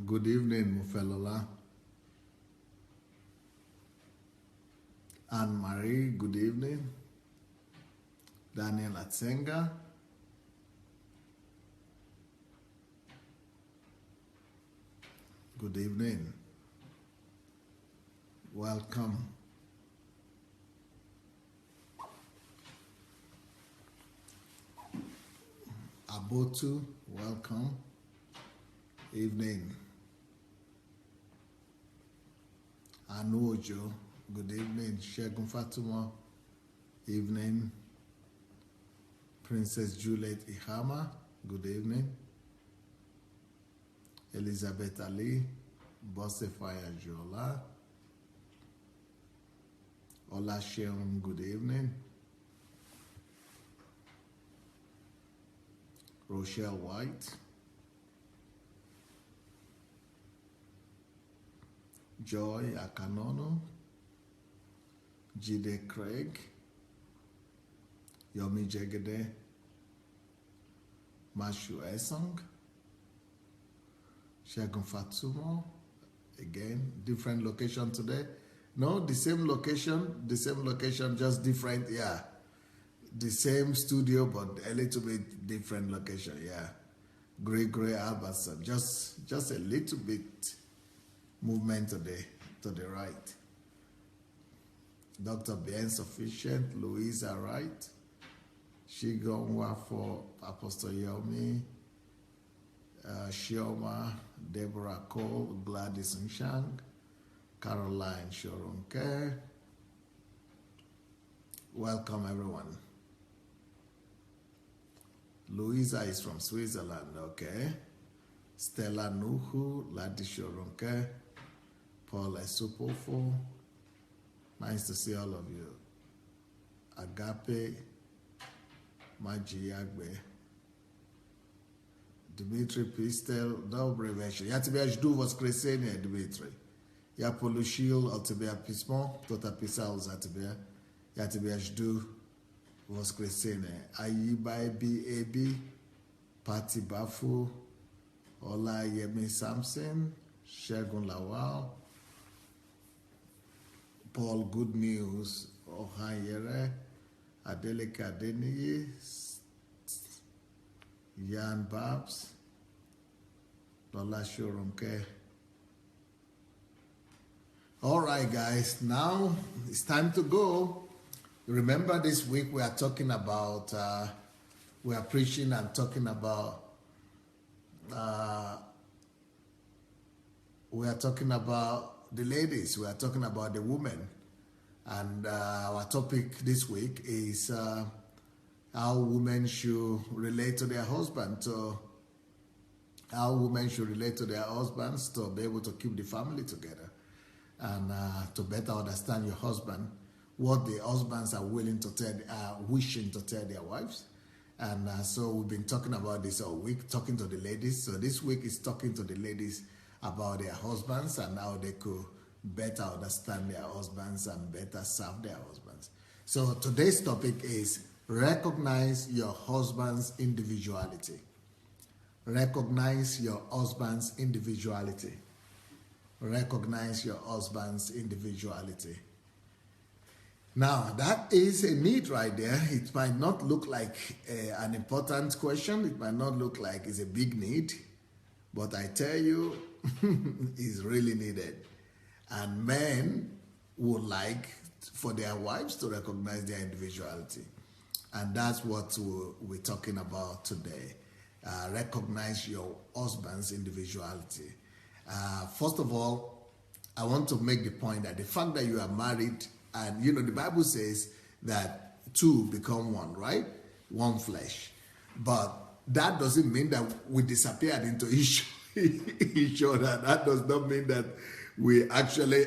Good evening, Mufelola. Anne-Marie, good evening. Daniel Atsenga. Good evening. Welcome. Abotu, welcome. Evening. Anuojo, good evening. Shegun Fatuma, evening. Princess Juliet Ihama, good evening. Elizabeth Ali, Bosefaya Jola, Ola Sheon, good evening. Rochelle White, Joy Akanono, Jide Craig, Yomi Jegede, Mashu Esong, Shegun Fatsumo, again, different location today. No, the same location, just different, yeah. The same studio, but a little bit different location, yeah. Gray Albertson, just a little bit movement today to the right. Dr. Bien Sufficient, Louisa Wright, Shigonwa for Apostle Yomi, Shioma, Deborah Cole, Gladys Nshang, Caroline Shoronke. Welcome, everyone. Louisa is from Switzerland, okay. Stella Nuhu, Ladi Shoronke, Paul Esupofo. Nice to see all of you. Agape, Maji Yagbe, Dimitri Pistel, Dobre Veshe. Yatibia Jdu Voskresenia, Dimitri. Yapolushil, Altibia Pismon, Tota Pisal Zatibia, Yatibia Jdu Voskresenia. Ayiba BAB, Patti Bafu, Ola Yemi Samson, Shegun Lawal, Paul Good News, Ohayere, Adeleka Adeniyi, Yan Babs, Lola Shurunke. All right, guys, now it's time to go. Remember, this week we are talking about, we are preaching and talking about, we are talking about the ladies, we are talking about the women. And our topic this week is how women should relate to their husband, how women should relate to their husbands to be able to keep the family together, and to better understand your husband, what the husbands are willing to tell, wishing to tell their wives. And so we've been talking about this all week, talking to the ladies. So this week is talking to the ladies about their husbands and how they could better understand their husbands and better serve their husbands. So today's topic is recognize your husband's individuality. Recognize your husband's individuality. Recognize your husband's individuality. Now, that is a need right there. It might not look like an important question. It might not look like it's a big need. But I tell you, it's really needed. And men would like for their wives to recognize their individuality. And that's what we're talking about today. Recognize your husband's individuality. First of all, I want to make the point that the fact that you are married, and you know, the Bible says that two become one, right? One flesh. But that doesn't mean that we disappeared into each other. That does not mean that we actually,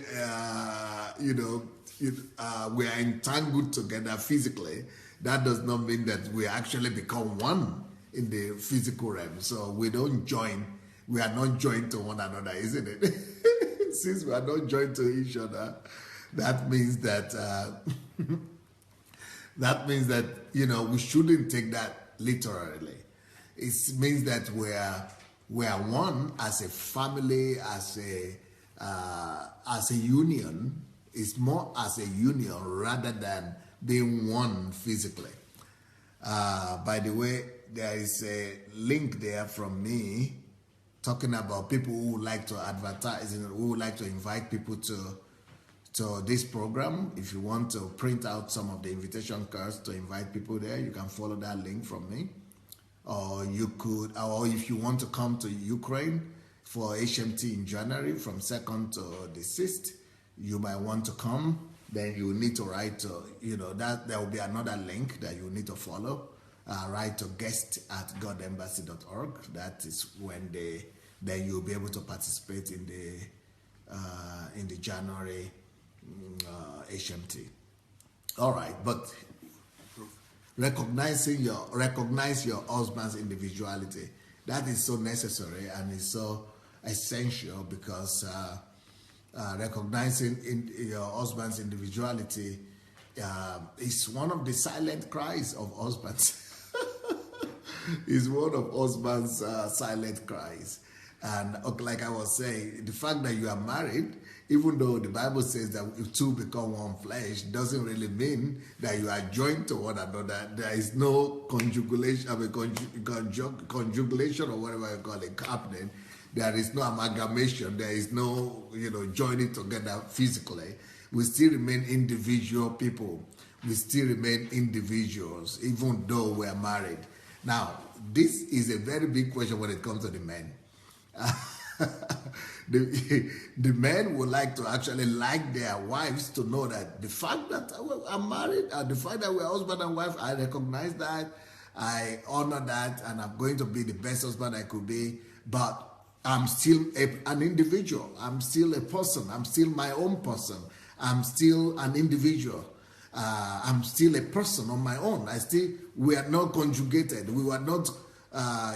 we are entangled together physically. That does not mean that we actually become one in the physical realm. So we don't join. We are not joined to one another, isn't it? Since we are not joined to each other, that means that we shouldn't take that literally. It means that We are one as a family, as a union. It's more as a union rather than being one physically. By the way, there is a link there from me talking about people who would like to advertise and who would like to invite people to this program. If you want to print out some of the invitation cards to invite people there, you can follow that link from me. Or if you want to come to Ukraine for HMT in January from 2nd to the 6th, you might want to come. Then you need to write to, that there will be another link that you need to follow. Write to guest@godembassy.org. That is when then you'll be able to participate in the January HMT. All right, but recognize your husband's individuality. That is so necessary and is so essential, because recognizing your husband's individuality is one of the silent cries of husbands. Is one of husbands' silent cries. And like I was saying, the fact that you are married, even though the Bible says that if two become one flesh, doesn't really mean that you are joined to one another. There is no conjugulation or whatever you call it happening. There is no amalgamation. There is no, joining together physically. We still remain individual people. We still remain individuals, even though we are married. Now, this is a very big question when it comes to the men. The men would like to actually like their wives to know that the fact that I'm married, the fact that we're husband and wife, I recognize that, I honor that, and I'm going to be the best husband I could be, but I'm still an individual. I'm still a person. I'm still my own person. I'm still an individual. I'm still a person on my own. We are not conjugated. We were not,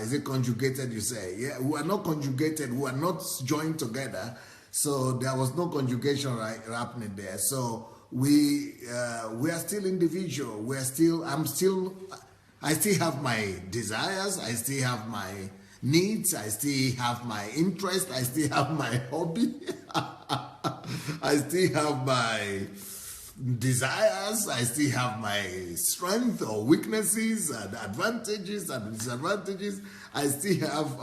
is it conjugated you say? Yeah, we are not conjugated. We are not joined together. So there was no conjugation happening there. So we are still individual. I still have my desires. I still have my needs. I still have my interest. I still have my hobby. I still have my desires. I still have my strength or weaknesses and advantages and disadvantages. I still have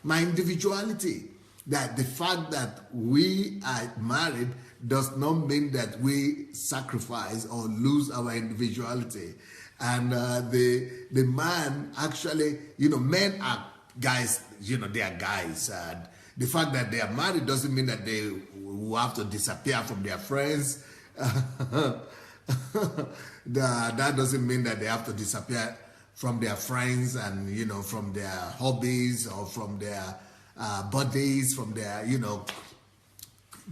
my individuality. That the fact that we are married does not mean that we sacrifice or lose our individuality. And the man actually, men are guys, they are guys. And the fact that they are married doesn't mean that they will have to disappear from their friends. That doesn't mean that they have to disappear from their friends and, from their hobbies or from their buddies, from their,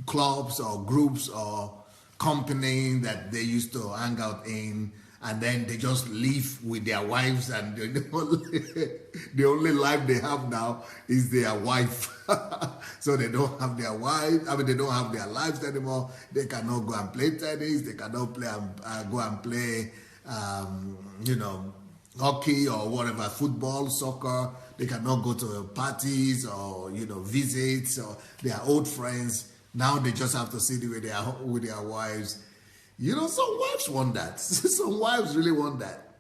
clubs or groups or company that they used to hang out in, and then they just live with their wives, and the only life they have now is their wife. So they don't have their wife. They don't have their lives anymore. They cannot go and play tennis. They cannot go and play, hockey or whatever, football, soccer. They cannot go to parties or, visits or their old friends. Now they just have to sit with their wives. Some wives want that. Some wives really want that.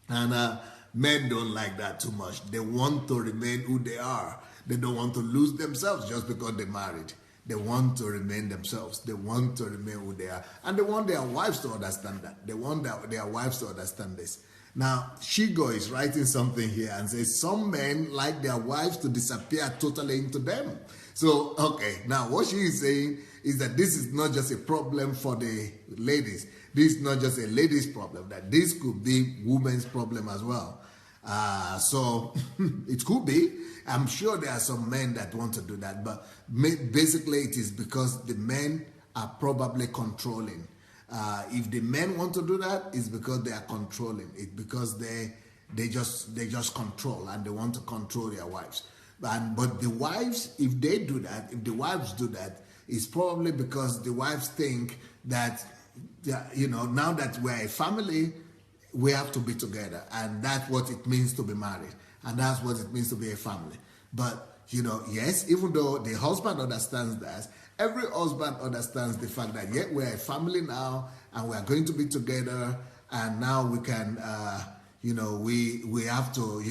And men don't like that too much. They want to remain who they are. They don't want to lose themselves just because they're married. They want to remain themselves. They want to remain who they are. And they want their wives to understand that. They want their wives to understand this. Now, Shigo is writing something here and says, some men like their wives to disappear totally into them. So, okay, now what she is saying is that this is not just a problem for the ladies. This is not just a ladies' problem, that this could be women's problem as well. So it could be. I'm sure there are some men that want to do that, but basically it is because the men are probably controlling. If the men want to do that, it's because they are controlling. It's because they just control, and they want to control their wives. But the wives, if the wives do that, it's probably because the wives think that, now that we're a family, we have to be together. And that's what it means to be married. And that's what it means to be a family. But, yes, even though the husband understands that, every husband understands the fact that, yeah, we're a family now and we are going to be together, and now we can, we have to,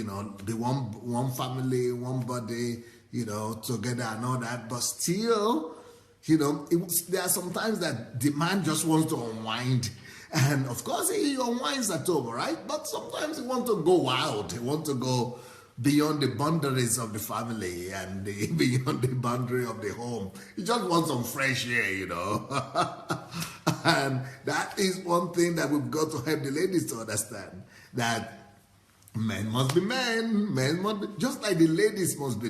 be one family, one body, together and all that. But still, there are sometimes that the man just wants to unwind. And of course, he unwinds at home, right? But sometimes he wants to go wild. He wants to go beyond the boundaries of the family and beyond the boundary of the home. He just wants some fresh air, And that is one thing that we've got to help the ladies to understand, that men must be men, men must be, just like the ladies must be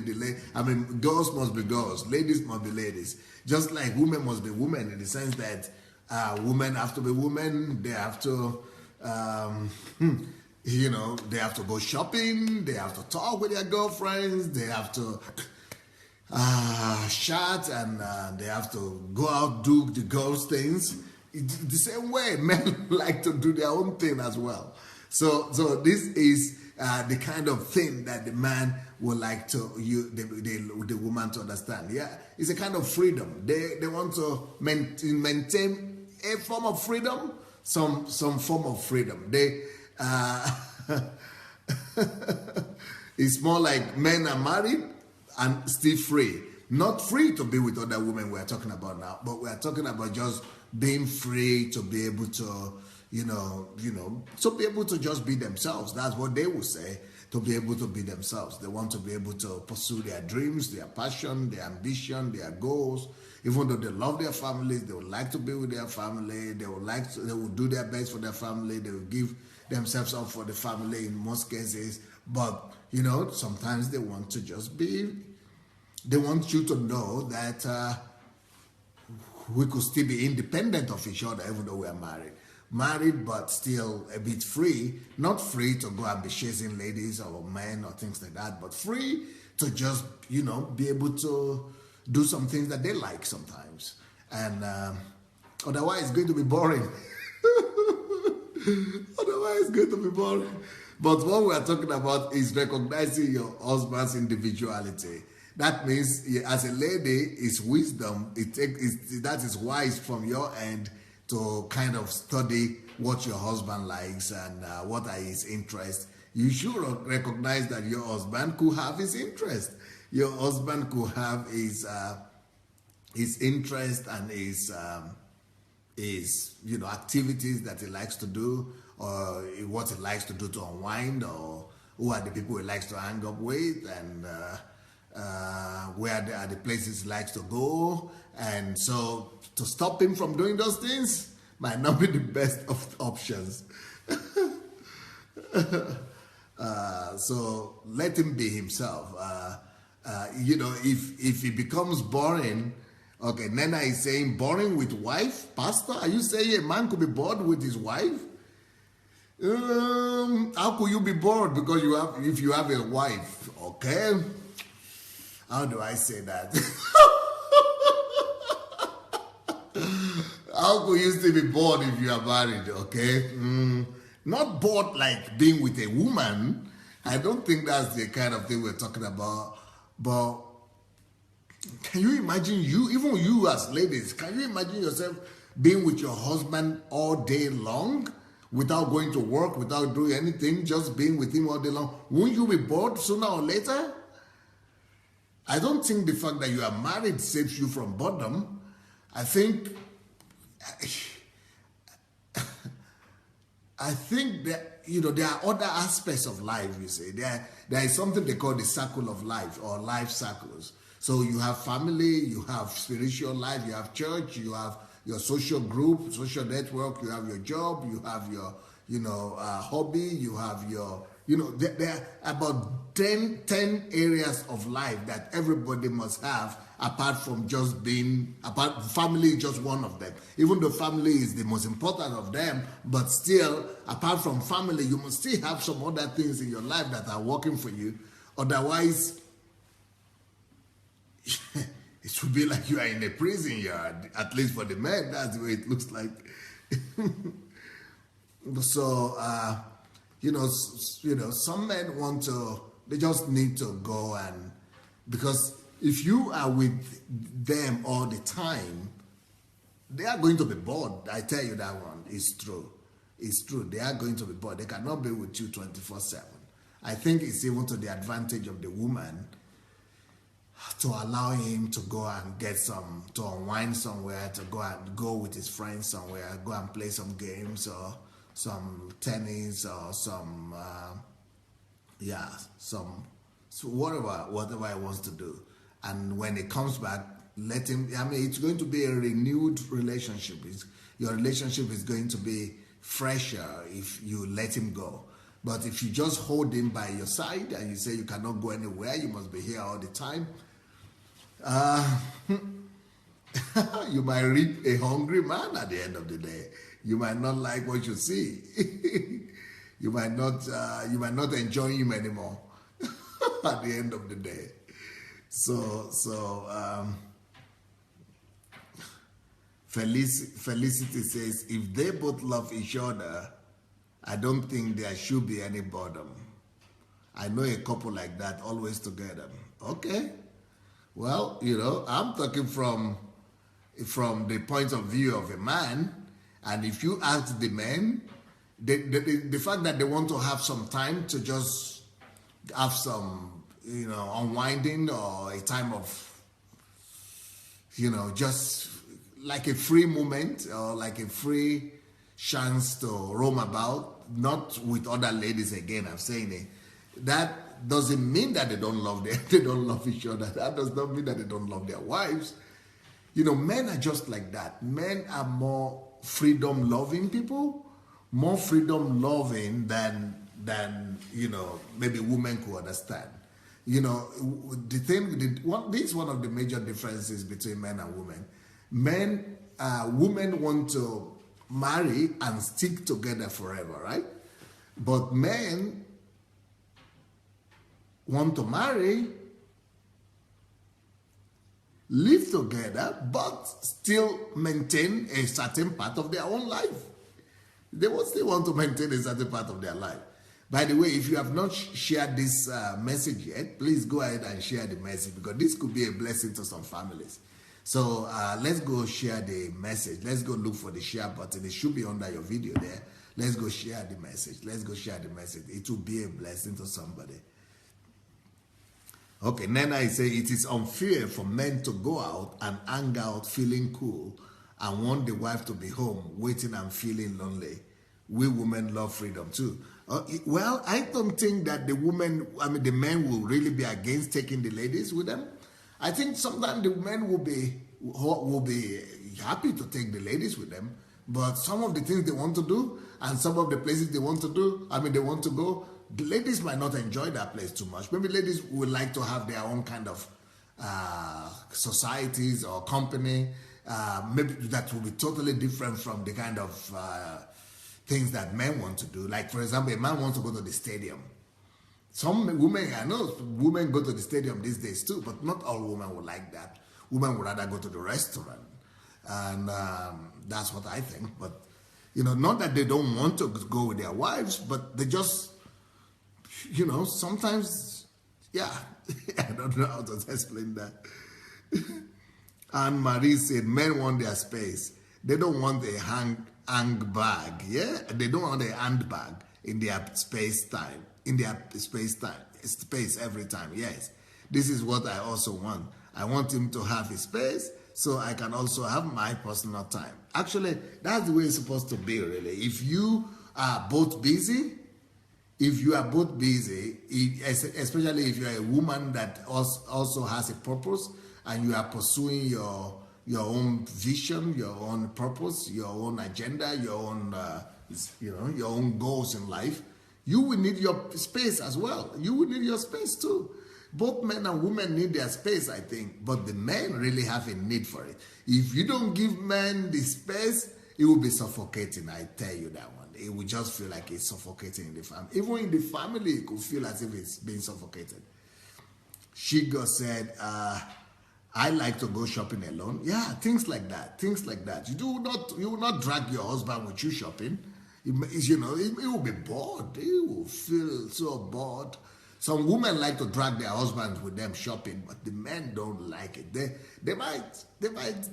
girls must be girls, ladies must be ladies. Just like women must be women, in the sense that women have to be women, they have to, they have to go shopping, they have to talk with their girlfriends, they have to chat, and they have to go out, do the girls' things. The same way, men like to do their own thing as well. So this is the kind of thing that the man would like the woman to understand. Yeah, it's a kind of freedom. They want to maintain a form of freedom, some form of freedom. It's more like men are married and still free. Not free to be with other women we're talking about now, but we're talking about just being free to be able to, to be able to just be themselves. That's what they will say, to be able to be themselves. They want to be able to pursue their dreams, their passion, their ambition, their goals. Even though they love their families, they would like to be with their family, they will do their best for their family, they will give themselves up for the family in most cases. But, sometimes they want to just be, they want you to know that we could still be independent of each other, even though we are married. Married, but still a bit free. Not free to go and be chasing ladies or men or things like that, but free to just, be able to do some things that they like sometimes. And otherwise, it's going to be boring. Otherwise, it's going to be boring. But what we are talking about is recognizing your husband's individuality. That means, as a lady, it's wisdom. That is wise from your end to kind of study what your husband likes and what are his interests. You should recognize that your husband could have his interest. Your husband could have his interest and his activities that he likes to do, or what he likes to do to unwind, or who are the people he likes to hang up with, and where are the places he likes to go. And so to stop him from doing those things might not be the best of options. So let him be himself. If he becomes boring, okay, Nena is saying boring with wife. Pastor, are you saying a man could be bored with his wife? How could you be bored because if you have a wife? Okay. How do I say that? How could you still be bored if you are married? Okay. Not bored like being with a woman. I don't think that's the kind of thing we're talking about. But can you imagine even you as ladies, can you imagine yourself being with your husband all day long without going to work, without doing anything, just being with him all day long? Won't you be bored sooner or later? I don't think the fact that you are married saves you from boredom. I think that, there are other aspects of life, you see. There is something they call the circle of life, or life circles. So you have family, you have spiritual life, you have church, you have your social group, social network, you have your job, you have your, hobby, you have your, there are about 10 areas of life that everybody must have, apart from family is just one of them. Even though family is the most important of them, but still, apart from family, you must still have some other things in your life that are working for you. Otherwise, it should be like you are in a prison yard, at least for the men. That's the way it looks like. So, some men they just need to go and Because if you are with them all the time, they are going to be bored. I tell you that one. It's true. It's true. They are going to be bored. They cannot be with you 24/7. I think it's even to the advantage of the woman to allow him to go and get some, to unwind somewhere, to go with his friends somewhere, go and play some games or some tennis or some, so whatever he wants to do. And when he comes back, let him, it's going to be a renewed relationship. Your relationship is going to be fresher if you let him go. But if you just hold him by your side and you say you cannot go anywhere, you must be here all the time, you might reap a hungry man at the end of the day. You might not like what you see. You might not enjoy him anymore at the end of the day. Felicity says, if they both love each other, I don't think there should be any boredom. I know a couple like that, always together. Okay. Well, I'm talking from the point of view of a man, and if you ask the men, the fact that they want to have some time to just have some, unwinding or a time of, just like a free moment or like a free chance to roam about, not with other ladies again, I'm saying it. That doesn't mean that they don't love each other. That does not mean that they don't love their wives. Men are just like that. Men are more freedom-loving people, more freedom-loving than maybe women could understand. This is one of the major differences between men and women. Women want to marry and stick together forever, right? But men want to marry, live together, but still maintain a certain part of their own life. They will still want to maintain a certain part of their life. By the way, if you have not shared this message yet, please go ahead and share the message, because this could be a blessing to some families. So let's go share the message. Let's go look for the share button. It should be under your video there. Let's go share the message. Let's go share the message. It will be a blessing to somebody. Okay, Nena is saying it is unfair for men to go out and hang out feeling cool and want the wife to be home waiting and feeling lonely. We women love freedom too. Well, I don't think that the men will really be against taking the ladies with them. I think sometimes the men will be happy to take the ladies with them, but some of the things they want to do and some of the places they want to go, the ladies might not enjoy that place too much. Maybe ladies would like to have their own kind of societies or company. Maybe that will be totally different from the kind of things that men want to do. Like, for example, a man wants to go to the stadium. Some women, I know women go to the stadium these days too, but not all women would like that. Women would rather go to the restaurant. And that's what I think. But, not that they don't want to go with their wives, but they just, sometimes, I don't know how to explain that. Anne-Marie said, men want their space. They don't want a hang bag, They don't want a handbag in their space every time, yes. This is what I also want. I want him to have his space so I can also have my personal time. Actually, that's the way it's supposed to be, really. If you are both busy, especially if you're a woman that also has a purpose and you are pursuing your own vision, your own purpose, your own agenda, your own goals in life, you will need your space as well. You will need your space too. Both men and women need their space, I think, but the men really have a need for it. If you don't give men the space, it will be suffocating, I tell you that one. It will just feel like it's suffocating in the family. Even in the family, it could feel as if it's being suffocated. Shigo said, I like to go shopping alone. Yeah, things like that. You will not drag your husband with you shopping. He will be bored. He will feel so bored. Some women like to drag their husbands with them shopping, but the men don't like it. They might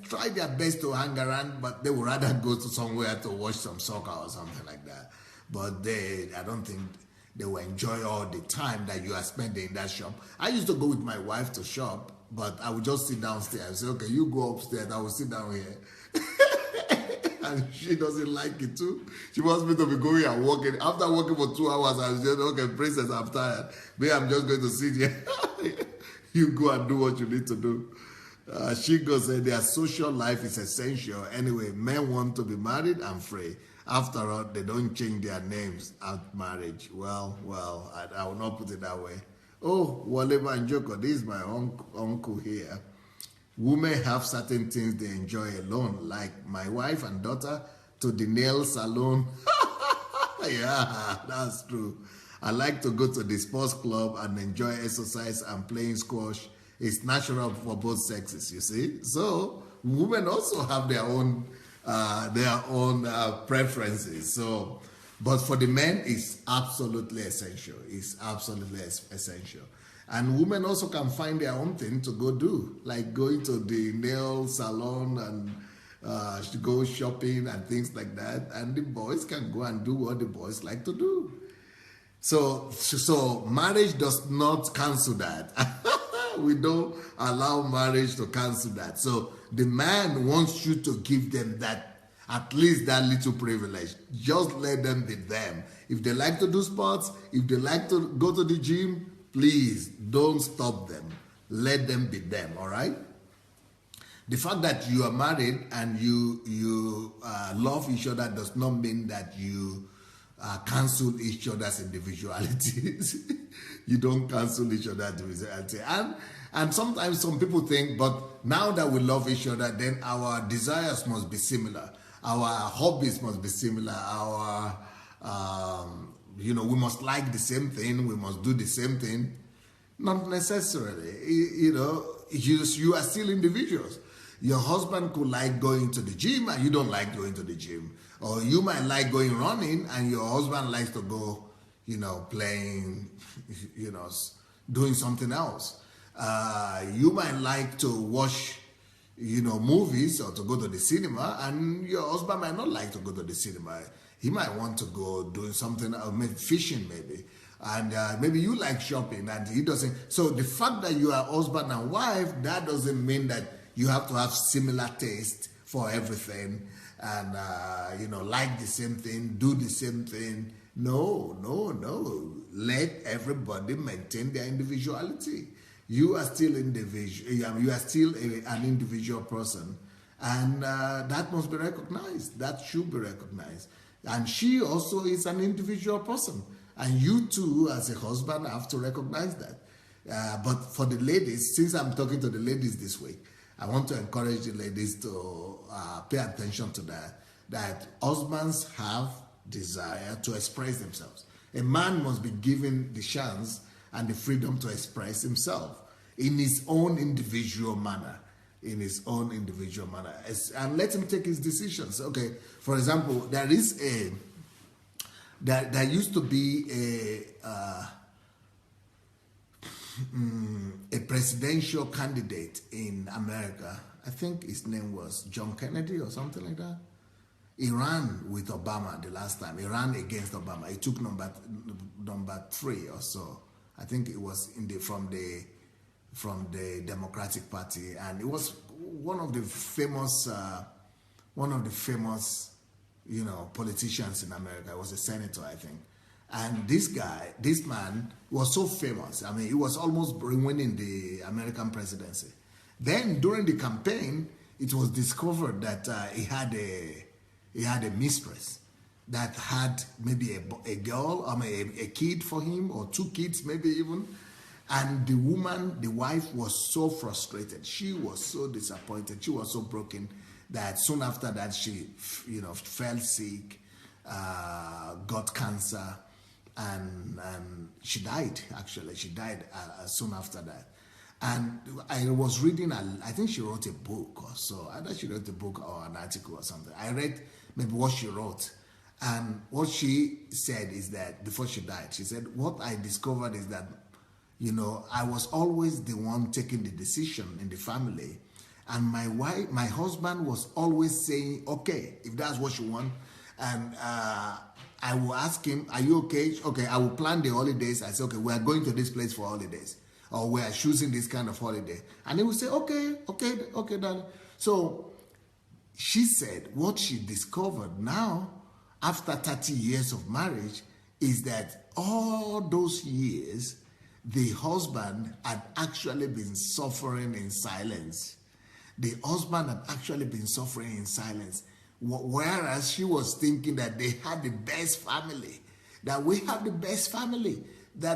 try their best to hang around, but they would rather go to somewhere to watch some soccer or something like that. But I don't think they will enjoy all the time that you are spending in that shop. I used to go with my wife to shop, but I would just sit downstairs and say, okay, you go upstairs, I will sit down here. And she doesn't like it too. She wants me to be going and walking. After walking for 2 hours, I was just, okay, princess, I'm tired. Maybe I'm just going to sit here. You go and do what you need to do. She goes, their social life is essential. Anyway, men want to be married and free. After all, they don't change their names at marriage. Well, I will not put it that way. Oh, Waleba and Joko, this is my uncle here. Women have certain things they enjoy alone, like my wife and daughter to the nail salon. Yeah, that's true. I like to go to the sports club and enjoy exercise and playing squash. It's natural for both sexes, you see. So women also have their own preferences. So, but for the men, it's absolutely essential. It's absolutely essential. And women also can find their own thing to go do, like going to the nail salon and go shopping and things like that. And the boys can go and do what the boys like to do. So marriage does not cancel that. We don't allow marriage to cancel that. So the man wants you to give them that, at least that little privilege. Just let them be them. If they like to do sports, if they like to go to the gym, please don't stop them. Let them be them, all right? The fact that you are married and you love each other does not mean that you cancel each other's individualities. You don't cancel each other's individuality. And sometimes some people think, but now that we love each other, then our desires must be similar. Our hobbies must be similar. We must like the same thing. We must do the same thing. Not necessarily. You are still individuals. Your husband could like going to the gym and you don't like going to the gym. Or you might like going running and your husband likes to go, playing, doing something else. You might like to watch, movies or to go to the cinema, and your husband might not like to go to the cinema. He might want to go doing something, maybe fishing maybe. And maybe you like shopping and he doesn't. So the fact that you are husband and wife, that doesn't mean that you have to have similar taste for everything and, like the same thing, do the same thing. No. Let everybody maintain their individuality. You are still individual. You are still an individual person. And that must be recognized. That should be recognized. And she also is an individual person. And you too, as a husband, have to recognize that. But for the ladies, since I'm talking to the ladies this week, I want to encourage the ladies to pay attention to that husbands have desire to express themselves. A man must be given the chance and the freedom to express himself in his own individual manner. And let him take his decisions. Okay, for example, there used to be a presidential candidate in America. I think his name was John Kennedy or something like that. He ran with Obama the last time. He ran against Obama. He took number 3 or so. I think it was from the Democratic Party, and it was one of the famous politicians in America. He was a senator, I think. And this man was so famous. I mean, he was almost winning the American presidency. Then during the campaign, it was discovered that he had a mistress that had maybe a girl, a kid for him, or 2 kids maybe even. And the wife was so frustrated. She was so disappointed. She was so broken that soon after that she, fell sick, got cancer, and she died. Actually, she died soon after that. And I was reading, I think she wrote a book or so. Either she wrote a book or an article or something. I read maybe what she wrote. And what she said is that before she died, she said, what I discovered is that You know, I was always the one taking the decision in the family. And my husband was always saying, okay, if that's what you want. And I will ask him, are you okay? Okay, I will plan the holidays. I say, okay, we are going to this place for holidays. Or we are choosing this kind of holiday. And he will say, okay, Daddy. So she said what she discovered now, after 30 years of marriage, is that all those years, the husband had actually been suffering in silence. The husband had actually been suffering in silence. Whereas she was thinking that they had the best family, that we have the best family, my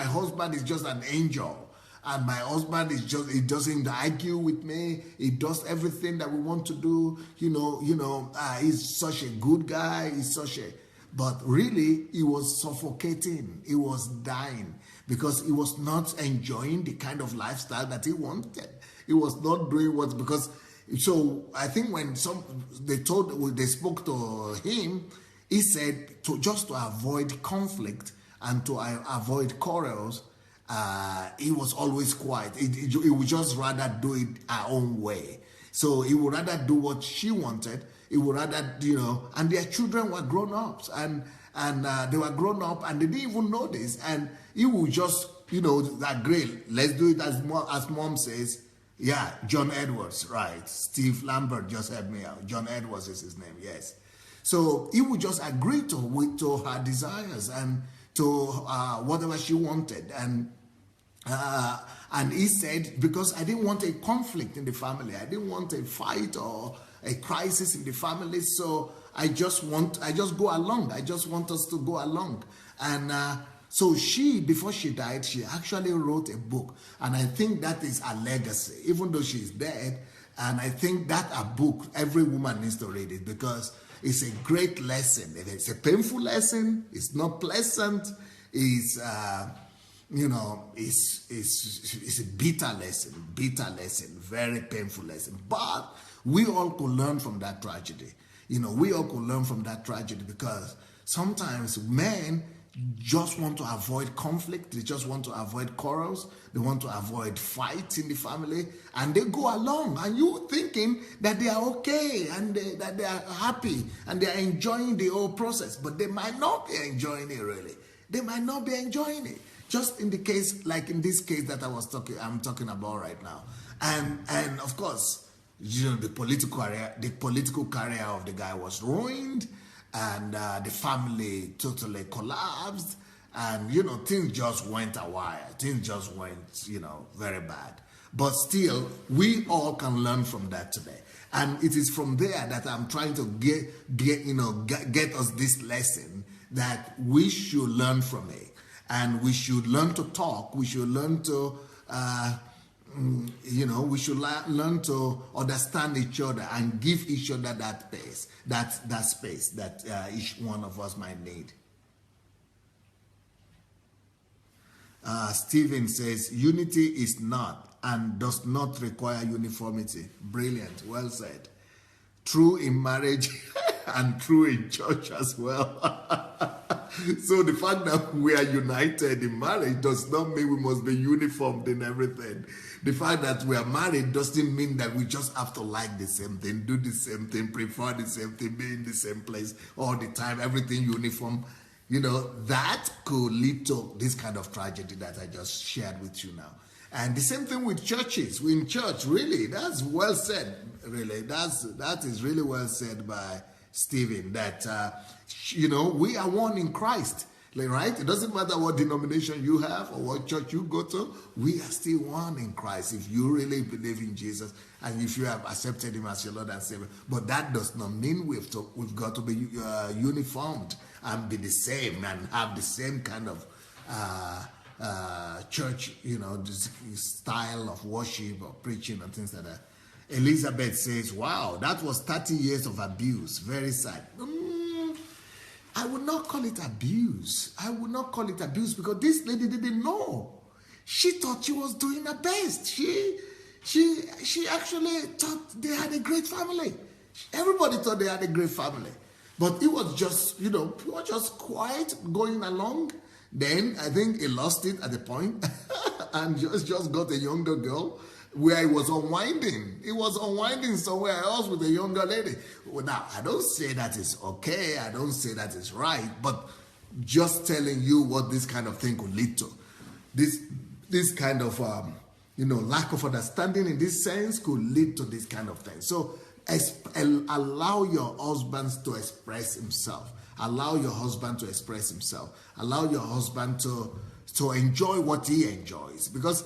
husband is just an angel, and my husband he doesn't argue with me. He does everything that we want to do. He's such a good guy. But really, he was suffocating. He was dying because he was not enjoying the kind of lifestyle that he wanted. He was not doing so I think when they spoke to him, he said just to avoid conflict and to avoid quarrels, he was always quiet. He would just rather do it our own way. So he would rather do what she wanted. He would rather, and their children were grown ups, and they were grown up, and they didn't even know this. And he would just, agree. Let's do it as mom says. Yeah, John Edwards, right? Steve Lambert just helped me out. John Edwards is his name, yes. So he would just agree to her desires and to whatever she wanted. And he said, because I didn't want a conflict in the family. I didn't want a fight or a crisis in the family. So I just go along. I just want us to go along. And so before she died, she actually wrote a book. And I think that is her legacy, even though she's dead. And I think that a book, every woman needs to read it because it's a great lesson. It's a painful lesson. It's not pleasant. It's a bitter lesson, very painful lesson. But we all could learn from that tragedy. We all could learn from that tragedy because sometimes men just want to avoid conflict. They just want to avoid quarrels. They want to avoid fights in the family. And they go along. And you thinking that they are okay and that they are happy and they are enjoying the whole process. But they might not be enjoying it really. They might not be enjoying it. Just in the case, like in this case that I'm talking about right now. And of course, the political career of the guy was ruined. And the family totally collapsed. And, things just went awry. Things just went, very bad. But still, we all can learn from that today. And it is from there that I'm trying to get us this lesson that we should learn from it. And we should learn to talk. We should learn to we should learn to understand each other and give each other that space, that space that each one of us might need. Stephen says, unity is not and does not require uniformity. Brilliant, well said. True in marriage and true in church as well. So the fact that we are united in marriage does not mean we must be uniformed in everything. The fact that we are married doesn't mean that we just have to like the same thing, do the same thing, prefer the same thing, be in the same place all the time, everything uniform. That could lead to this kind of tragedy that I just shared with you now. And the same thing with churches. In church, really, that's well said, really. That is really well said by Stephen, that, we are one in Christ, right? It doesn't matter what denomination you have or what church you go to. We are still one in Christ if you really believe in Jesus and if you have accepted him as your Lord and Savior. But that does not mean we've got to be uniformed and be the same and have the same kind of church, style of worship or preaching and things like that. Elizabeth says, wow, that was 30 years of abuse. Very sad. I would not call it abuse. I would not call it abuse because this lady didn't know. She thought she was doing her best. She actually thought they had a great family. Everybody thought they had a great family. But it was just, just quiet, going along. Then I think he lost it at the point and just got a younger girl where he was unwinding. He was unwinding somewhere else with a younger lady. Well, now, I don't say that is okay. I don't say that is right. But just telling you what this kind of thing could lead to. This kind of, lack of understanding in this sense could lead to this kind of thing. So allow your husband to express himself. Allow your husband to express himself. Allow your husband to enjoy what he enjoys. Because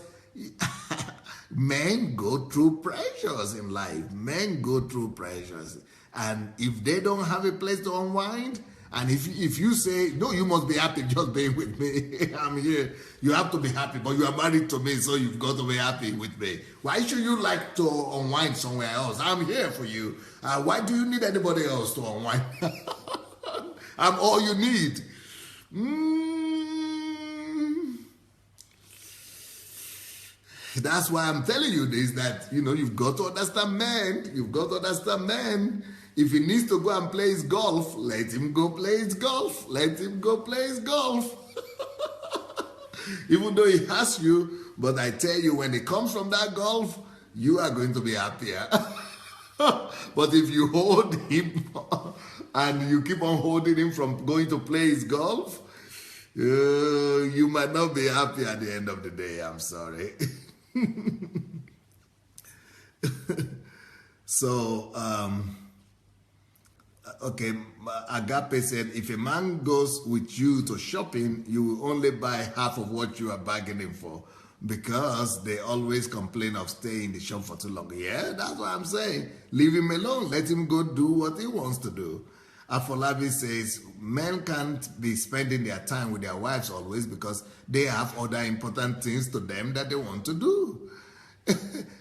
men go through pressures in life. Men go through pressures. And if they don't have a place to unwind, and if you say, no, you must be happy just being with me. I'm here. You have to be happy, but you are married to me, so you've got to be happy with me. Why should you like to unwind somewhere else? I'm here for you. Why do you need anybody else to unwind? I'm all you need. That's why I'm telling you this, that, you've got to understand men. You've got to understand men. If he needs to go and play his golf, let him go play his golf. Let him go play his golf. Even though he has you, but I tell you, when it comes from that golf, you are going to be happier. But if you hold him and you keep on holding him from going to play his golf, you might not be happy at the end of the day. I'm sorry. So, okay, Agape said, if a man goes with you to shopping, you will only buy half of what you are bargaining for, because they always complain of staying in the shop for too long. Yeah, that's what I'm saying. Leave him alone. Let him go do what he wants to do. Afolabi says, men can't be spending their time with their wives always because they have other important things to them that they want to do.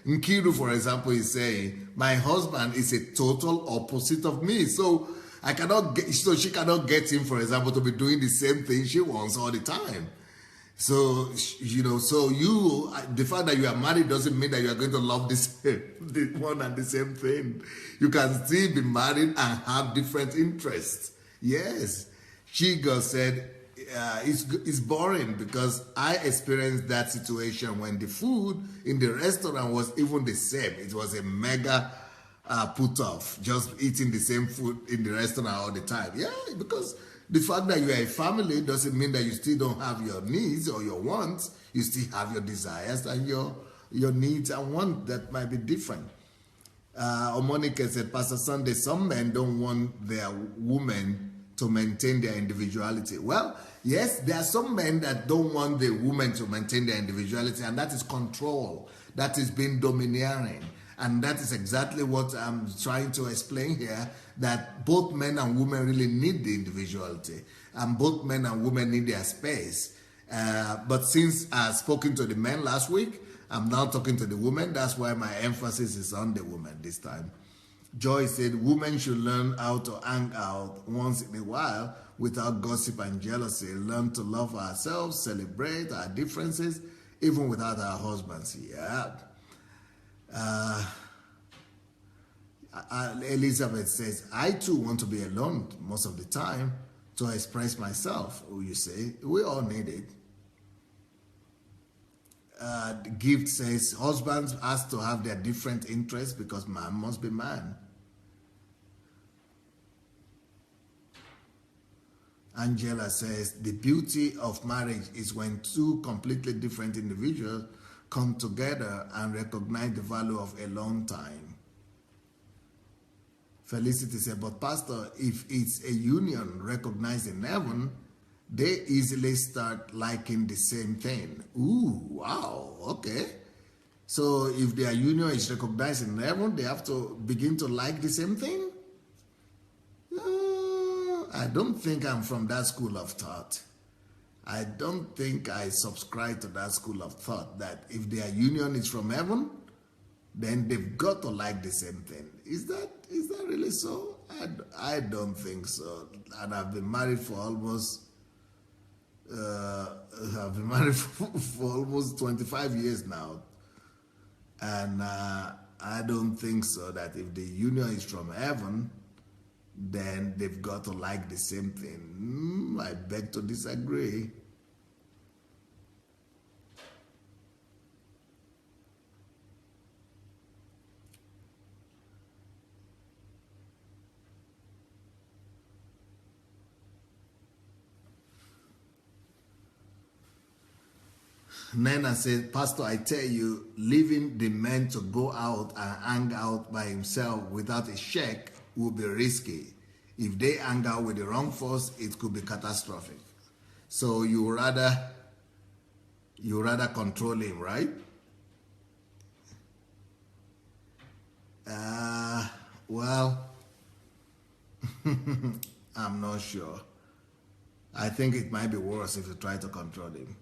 Nkiru, for example, is saying, my husband is a total opposite of me. So she cannot get him, for example, to be doing the same thing she wants all the time. So, the fact that you are married doesn't mean that you are going to love the one and the same thing. You can still be married and have different interests. Yes. Chigo said, it's boring because I experienced that situation when the food in the restaurant was even the same. It was a mega put off, just eating the same food in the restaurant all the time. Yeah, because the fact that you are a family doesn't mean that you still don't have your needs or your wants. You still have your desires and your needs and wants that might be different. Omonika said, Pastor Sunday, some men don't want their women to maintain their individuality. Well, yes, there are some men that don't want the woman to maintain their individuality, and that is control. That is being domineering. And that is exactly what I'm trying to explain here, that both men and women really need the individuality. And both men and women need their space. But since I've spoken to the men last week, I'm now talking to the women. That's why my emphasis is on the women this time. Joy said, women should learn how to hang out once in a while without gossip and jealousy. Learn to love ourselves, celebrate our differences, even without our husbands. Yeah. Elizabeth says, I too want to be alone most of the time to express myself. You say, we all need it. The Gift says, husbands has to have their different interests because man must be man. Angela says, the beauty of marriage is when two completely different individuals come together and recognize the value of alone time. Felicity said, but Pastor, if it's a union recognized in heaven, they easily start liking the same thing. Ooh, wow, okay. So if their union is recognized in heaven, they have to begin to like the same thing? I don't think I'm from that school of thought. I don't think I subscribe to that school of thought that if their union is from heaven, then they've got to like the same thing. Is that really so? I don't think so. And I've been married for almost for almost 25 years now. And I don't think so that if the union is from heaven, then they've got to like the same thing. I beg to disagree. Nana says, Pastor, I tell you, leaving the man to go out and hang out by himself without a check will be risky. If they hang out with the wrong force, it could be catastrophic. So you rather control him, right? Well, I'm not sure. I think it might be worse if you try to control him.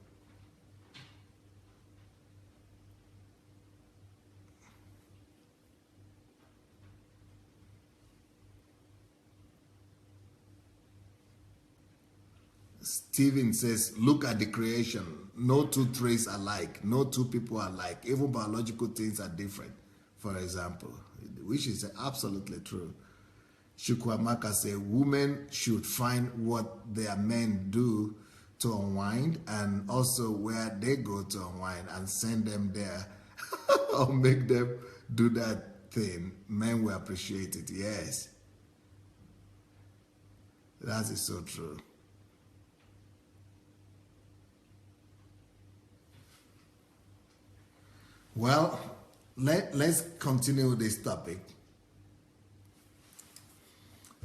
Stephen says, look at the creation. No two trees are alike. No two people are alike. Even biological things are different, for example, which is absolutely true. Chukwamaka says, women should find what their men do to unwind and also where they go to unwind and send them there or make them do that thing. Men will appreciate it. Yes. That is so true. Well, let's continue this topic.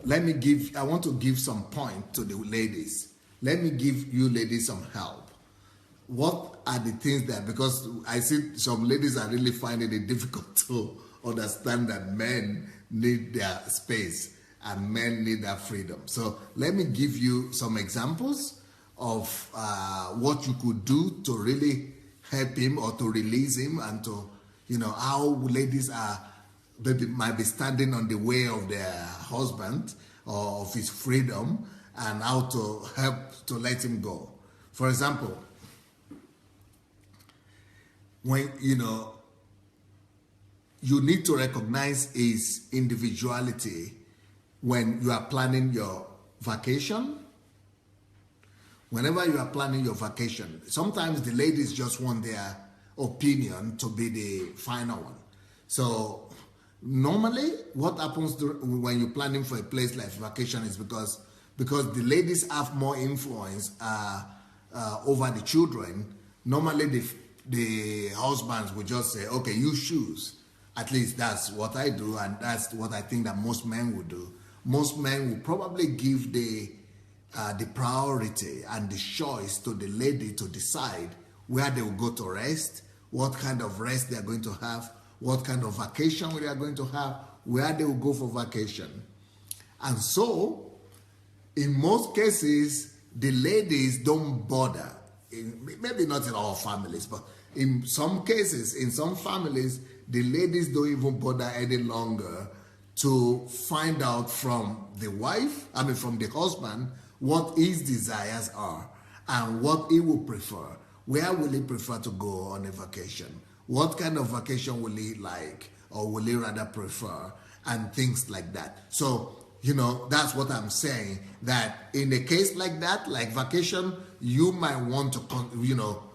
I want to give some point to the ladies. Let me give you ladies some help. What are the things that, because I see some ladies are really finding it difficult to understand that men need their space and men need their freedom. So let me give you some examples of what you could do to really help him or to release him, and to, how ladies might be standing on the way of their husband or of his freedom, and how to help to let him go. For example, when you need to recognize his individuality when you are planning your vacation. Whenever you are planning your vacation, sometimes the ladies just want their opinion to be the final one. So normally what happens when you're planning for a place like vacation is because the ladies have more influence over the children. Normally the husbands will just say, okay, you choose. At least that's what I do, and that's what I think that most men would do. Most men will probably give the priority and the choice to the lady to decide where they will go to rest, what kind of rest they are going to have, what kind of vacation they are going to have, where they will go for vacation. And so, in most cases, the ladies don't bother. Maybe not in all families, but in some cases, in some families, the ladies don't even bother any longer to find out from the from the husband, what his desires are and what he will prefer. Where will he prefer to go on a vacation? What kind of vacation will he like, or will he rather prefer, and things like that. So, that's what I'm saying, that in a case like that, like vacation, you might want to,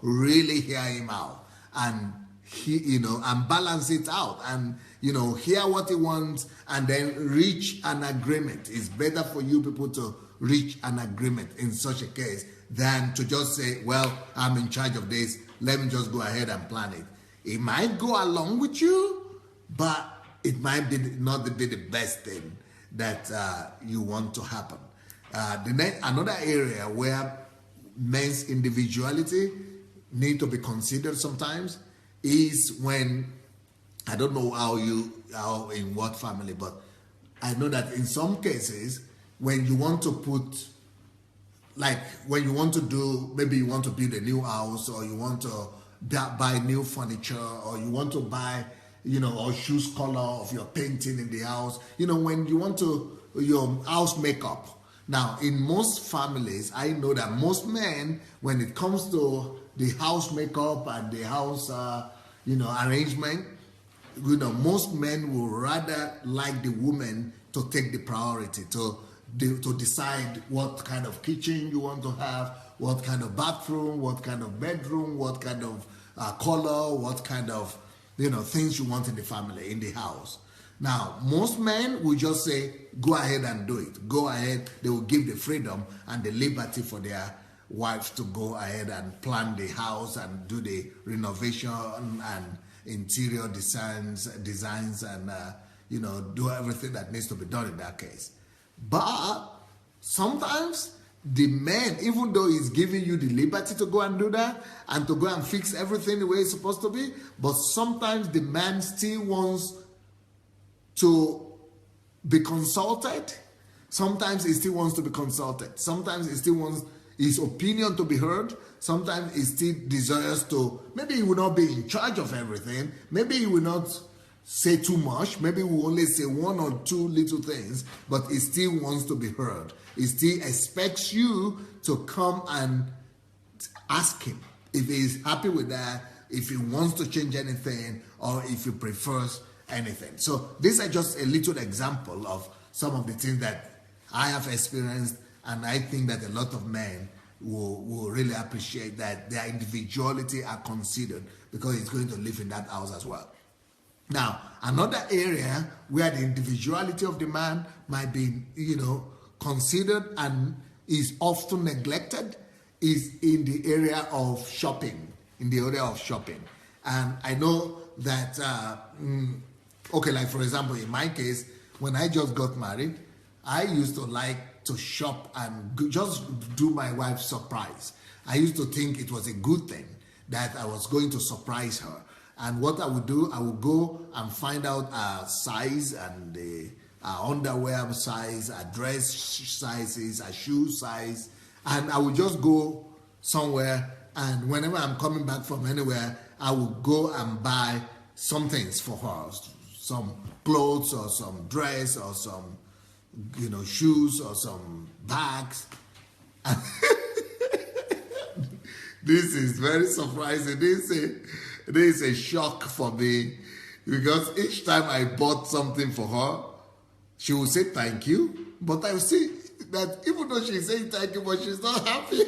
really hear him out and and balance it out and, hear what he wants and then reach an agreement. It's better for you people to reach an agreement in such a case than to just say, well, I'm in charge of this, let me just go ahead and plan it. It might go along with you, but it might not be the best thing that you want to happen. Another area where men's individuality need to be considered sometimes is when, I don't know how in what family, but I know that in some cases, when you want to put, like when you want to do, maybe you want to build a new house, or you want to buy new furniture, or you want to buy, or choose color of your painting in the house, when you want to, your house makeup. Now, in most families, I know that most men, when it comes to the house makeup and the house, arrangement, most men will rather like the woman to take the priority, to decide what kind of kitchen you want to have, what kind of bathroom, what kind of bedroom, what kind of color, what kind of things you want in the family, in the house. Now, most men will just say, go ahead and do it. Go ahead. They will give the freedom and the liberty for their wife to go ahead and plan the house and do the renovation and interior designs and do everything that needs to be done in that case. But sometimes the man, even though he's giving you the liberty to go and do that and to go and fix everything the way it's supposed to be, but sometimes the man still wants to be consulted. Sometimes he still wants to be consulted. Sometimes he still wants his opinion to be heard. Sometimes he still desires to, maybe he will not be in charge of everything. Maybe he will not say too much. Maybe he will only say one or two little things, but he still wants to be heard. He still expects you to come and ask him if he's happy with that, if he wants to change anything, or if he prefers anything. So these are just a little example of some of the things that I have experienced, and I think that a lot of men will really appreciate that their individuality are considered, because he's going to live in that house as well. Now, another area where the individuality of the man might be, considered and is often neglected is in the area of shopping. And I know that, like for example, in my case, when I just got married, I used to like to shop and just do my wife surprise. I used to think it was a good thing that I was going to surprise her. And what I would do, I would go and find out her size and the underwear size, her dress sizes, her shoe size. And I would just go somewhere, and whenever I'm coming back from anywhere, I would go and buy some things for her. Some clothes or some dress or some, shoes or some bags. This is very surprising. This is a shock for me, because each time I bought something for her, she would say thank you, but I see that even though she's saying thank you, but she's not happy.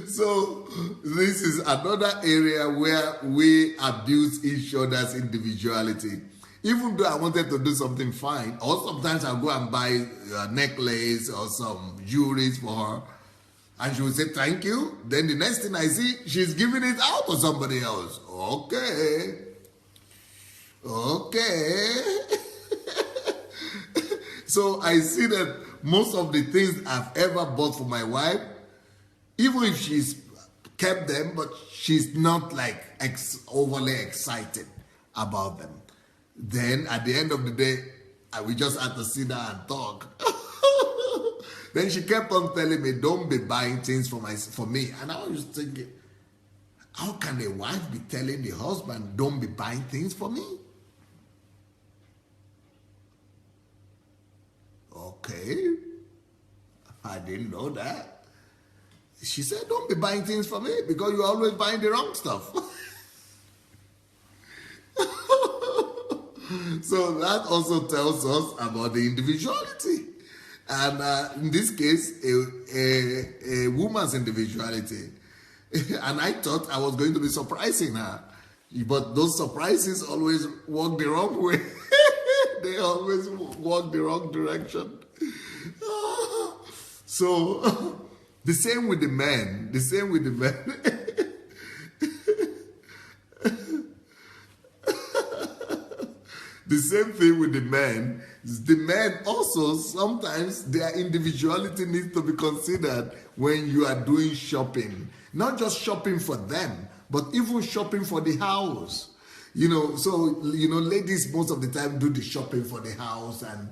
So this is another area where we abuse each other's individuality. Even though I wanted to do something fine, or sometimes I'll go and buy a necklace or some jewelry for her, and she will say thank you. Then the next thing I see, she's giving it out to somebody else. Okay. So I see that most of the things I've ever bought for my wife, even if she's kept them, but she's not like overly excited about them. Then at the end of the day, we just had to sit down and talk. Then she kept on telling me, don't be buying things for me. And I was just thinking, how can a wife be telling the husband, don't be buying things for me? Okay, I didn't know that. She said, don't be buying things for me because you're always buying the wrong stuff. So that also tells us about the individuality. And in this case, a woman's individuality. And I thought I was going to be surprising her. But those surprises always work the wrong way. They always walk the wrong direction. So, the same with the men. The same thing with the men. The men also, sometimes their individuality needs to be considered when you are doing shopping. Not just shopping for them, but even shopping for the house. Ladies most of the time do the shopping for the house and,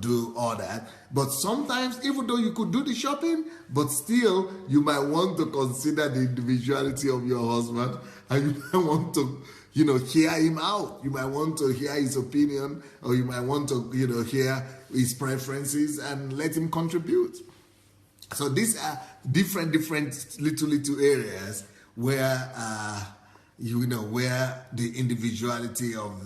do all that. But sometimes, even though you could do the shopping, but still, you might want to consider the individuality of your husband, and you might want to, hear him out. You might want to hear his opinion, or you might want to, hear his preferences and let him contribute. So these are different little areas where, where the individuality of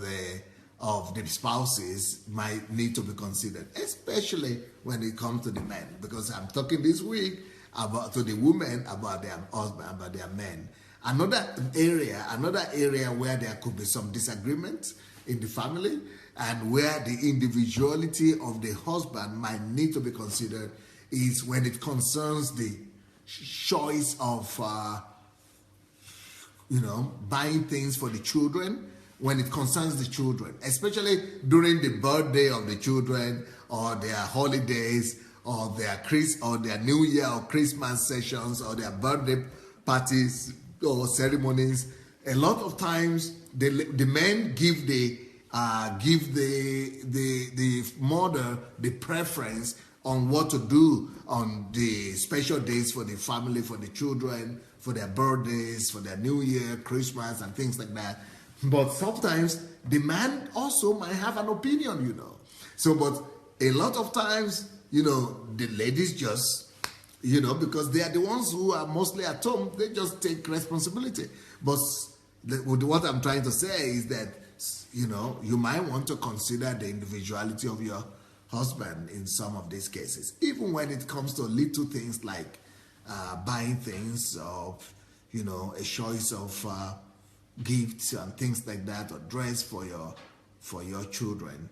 the spouses might need to be considered, especially when it comes to the men. Because I'm talking this week to the women about their husband, about their men. Another area where there could be some disagreement in the family, and where the individuality of the husband might need to be considered is when it concerns the choice of buying things for the children, when it concerns the children, especially during the birthday of the children or their holidays or their New Year or Christmas sessions or their birthday parties or ceremonies. A lot of times the men give the mother the preference on what to do on the special days for the family, for the children, for their birthdays, for their New Year, Christmas, and things like that. But sometimes the man also might have an opinion, So, but a lot of times, the ladies just, because they are the ones who are mostly at home, they just take responsibility. But what I'm trying to say is that, you might want to consider the individuality of your husband in some of these cases, even when it comes to little things like buying things or, a choice of gifts and things like that, or dress for your children.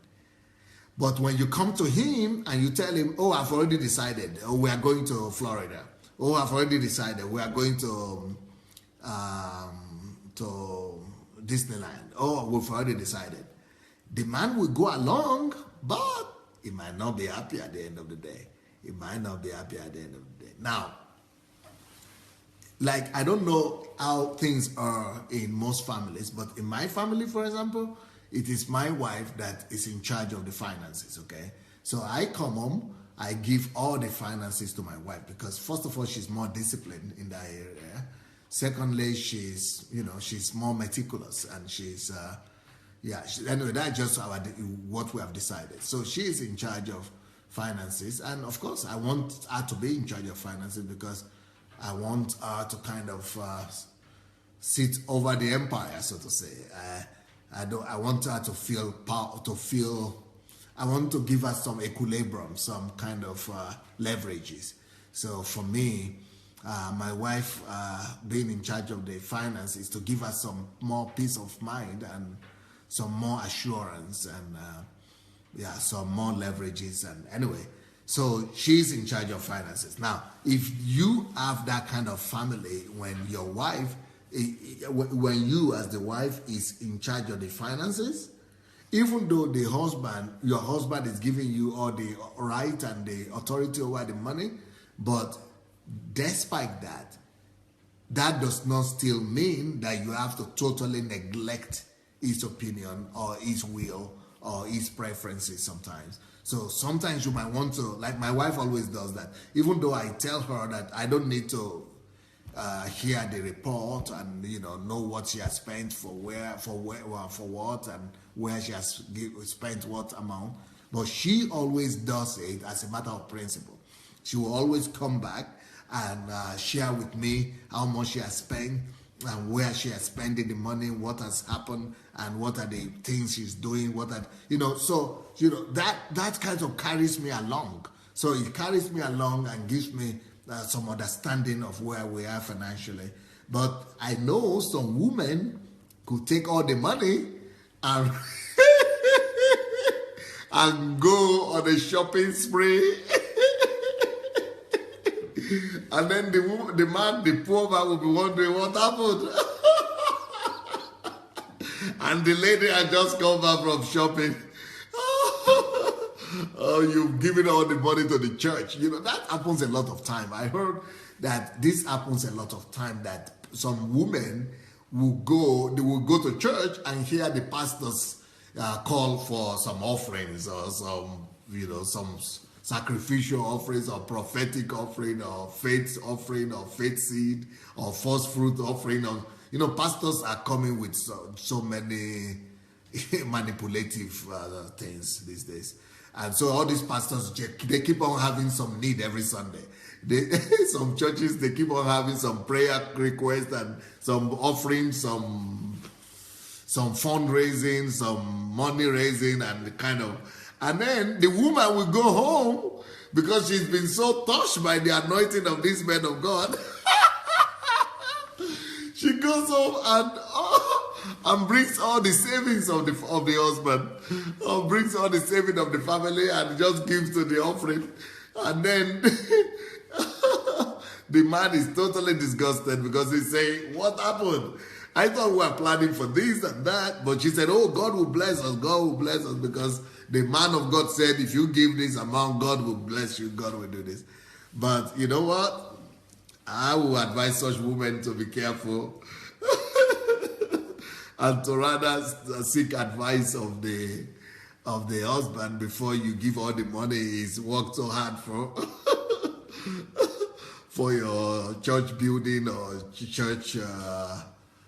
But when you come to him and you tell him, oh, I've already decided, oh, we are going to Florida. Oh, I've already decided, we are going to Disneyland. Oh, we've already decided. The man will go along, but he might not be happy at the end of the day. Now, like, I don't know how things are in most families, but in my family, for example, it is my wife that is in charge of the finances, okay? So I come home, I give all the finances to my wife because, first of all, she's more disciplined in that area. Secondly, she's more meticulous, and she's, anyway, that's just what we have decided. So she is in charge of finances, and of course, I want her to be in charge of finances because I want her to kind of sit over the empire, so to say. I want her to feel power, I want to give her some equilibrium, some kind of leverages. So for me, my wife being in charge of the finances to give her some more peace of mind and some more assurance and some more leverages. And anyway, so she's in charge of finances. Now, if you have that kind of family, when your wife, when you as the wife is in charge of the finances, even though your husband is giving you all the right and the authority over the money, but despite that, that does not still mean that you have to totally neglect his opinion or his will or his preferences sometimes. So sometimes you might want to, like my wife always does that, even though I tell her that I don't need to hear the report and know what she has spent for what and where she has spent what amount, but she always does it as a matter of principle. She will always come back and share with me how much she has spent and where she has spent the money, what has happened, and what are the things she's doing, that kind of carries me along. So it carries me along and gives me some understanding of where we are financially. But I know some women could take all the money and and go on a shopping spree. And then the poor man will be wondering what happened. And the lady had just come back from shopping. Oh, you've given all the money to the church. That happens a lot of time. I heard that this happens a lot of time, that some women will go to church and hear the pastors call for some offerings or some sacrificial offerings or prophetic offering or faith seed or first fruit offering. Or, pastors are coming with so many manipulative things these days. And so all these pastors, they keep on having some need every Sunday. Some churches, they keep on having some prayer requests and some offerings, some fundraising, some money raising, and then the woman will go home because she's been so touched by the anointing of these men of God. She goes home and brings all the savings of the husband, or brings all the savings of the family and just gives to the offering. And then the man is totally disgusted because he's saying, what happened? I thought we were planning for this and that. But she said, oh, God will bless us. God will bless us, because the man of God said, if you give this amount, God will bless you. God will do this. But you know what? I will advise such women to be careful and to rather seek advice of the husband before you give all the money he's worked so hard for for your church building or church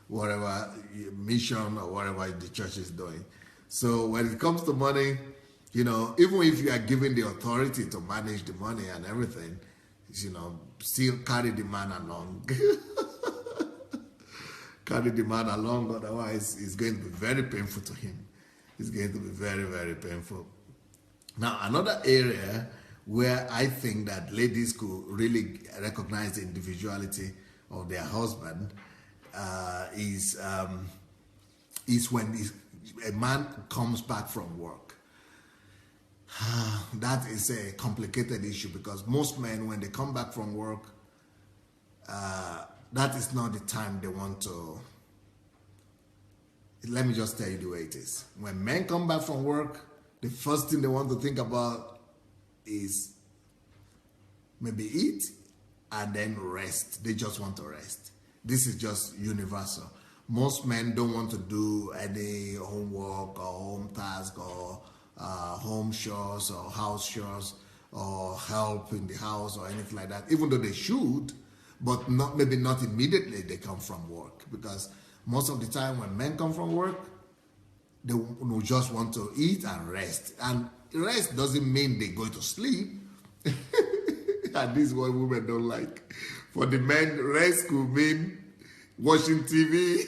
whatever mission or whatever the church is doing. So when it comes to money, you know, even if you are given the authority to manage the money and everything, you know, still carry the man along. Carry the man along, otherwise it's going to be very painful to him. It's going to be very, very painful. Now, another area where I think that ladies could really recognize the individuality of their husband is when a man comes back from work. That is a complicated issue, because most men, when they come back from work, that is not the time they want to. Let me just tell you the way it is. When men come back from work, the first thing they want to think about is maybe eat and then rest. They just want to rest. This is just universal. Most men don't want to do any homework or home task or home chores or house chores or help in the house or anything like that, even though they should, but maybe not immediately they come from work, because most of the time when men come from work, they will just want to eat and rest. And rest doesn't mean they go to sleep. And this is what women don't like. For the men, rest could mean watching TV.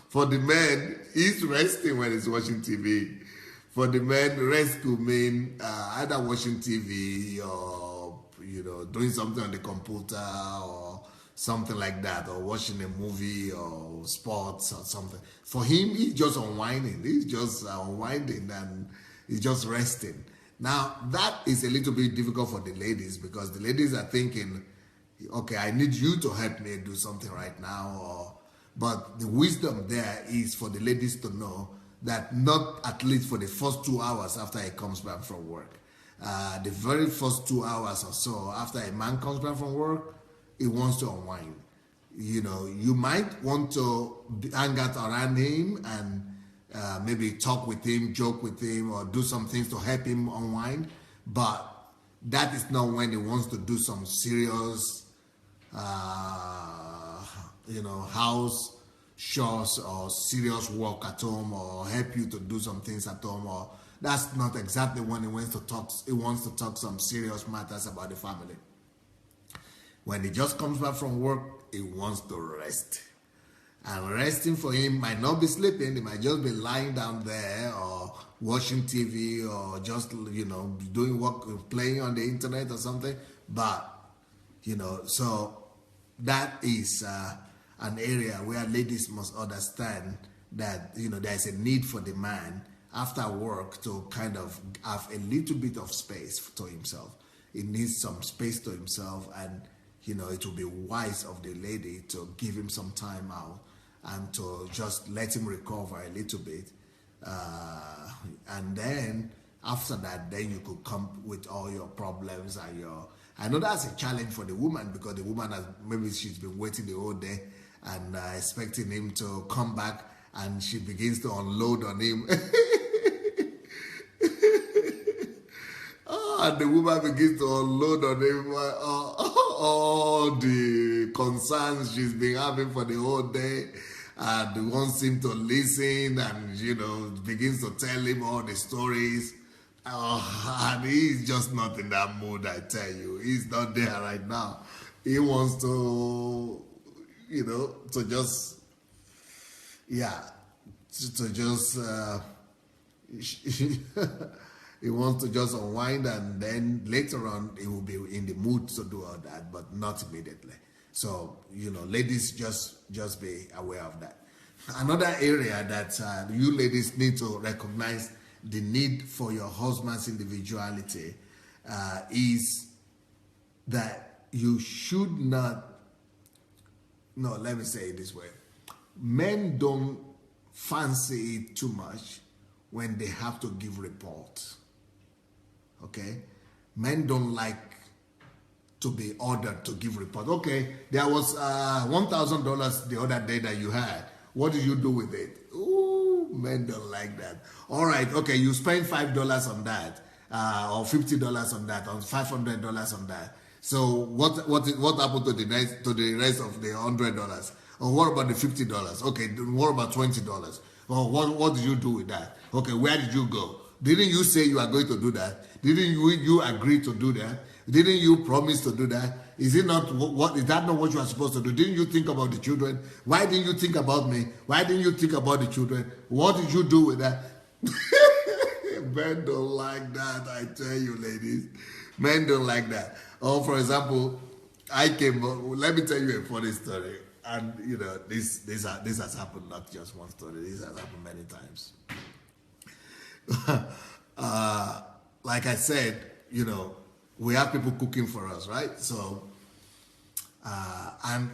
For the men, he's resting when he's watching TV. For the men, rest could mean either watching TV or, you know, doing something on the computer or something like that, or watching a movie or sports or something. For him, he's just unwinding. He's just unwinding and he's just resting. Now, that is a little bit difficult for the ladies, because the ladies are thinking, okay, I need you to help me do something right now. But the wisdom there is for the ladies to know that not at least for the first 2 hours after he comes back from work. The very first 2 hours or so after a man comes back from work, he wants to unwind. You know, you might want to hang out around him and maybe talk with him, joke with him, or do some things to help him unwind. But that is not when he wants to do some serious, house chores or serious work at home, or help you to do some things at home. Or that's not exactly when he wants to talk. He wants to talk some serious matters about the family. When he just comes back from work, he wants to rest. And resting for him might not be sleeping. He might just be lying down there or watching TV or just, doing work, playing on the internet or something. But, so that is an area where ladies must understand that, there's a need for the man after work to kind of have a little bit of space to himself. He needs some space to himself, and it will be wise of the lady to give him some time out and to just let him recover a little bit. And then after that, then you could come with all your problems and I know that's a challenge for the woman, because the woman maybe she's been waiting the whole day and expecting him to come back, and she begins to unload on him. And the woman begins to unload on him all the concerns she's been having for the whole day, and wants him to listen, and begins to tell him all the stories. And he's just not in that mood, I tell you. He's not there right now. He wants to, to just, he wants to just unwind, and then later on he will be in the mood to do all that, but not immediately. So, ladies, just be aware of that. Another area that you ladies need to recognize the need for your husband's individuality is that you should not, no, let me say it this way. Men don't fancy it too much when they have to give reports. Okay? Men don't like to be ordered to give report. Okay, there was $1,000 the other day that you had. What did you do with it? Ooh, men don't like that. All right, okay, you spent $5 on that, or $50 on that, or $500 on that. So what happened to the rest of the $100? Or what about the $50? Okay, what about $20? Or what did you do with that? Okay, where did you go? Didn't you say you are going to do that? Didn't you agree to do that? Didn't you promise to do that? Is that not what you are supposed to do? Didn't you think about the children? Why didn't you think about me? Why didn't you think about the children? What did you do with that? Men don't like that, I tell you, ladies. Men don't like that. Or for example, let me tell you a funny story. And this has happened, not just one story. This has happened many times. Like I said, we have people cooking for us, right? So, and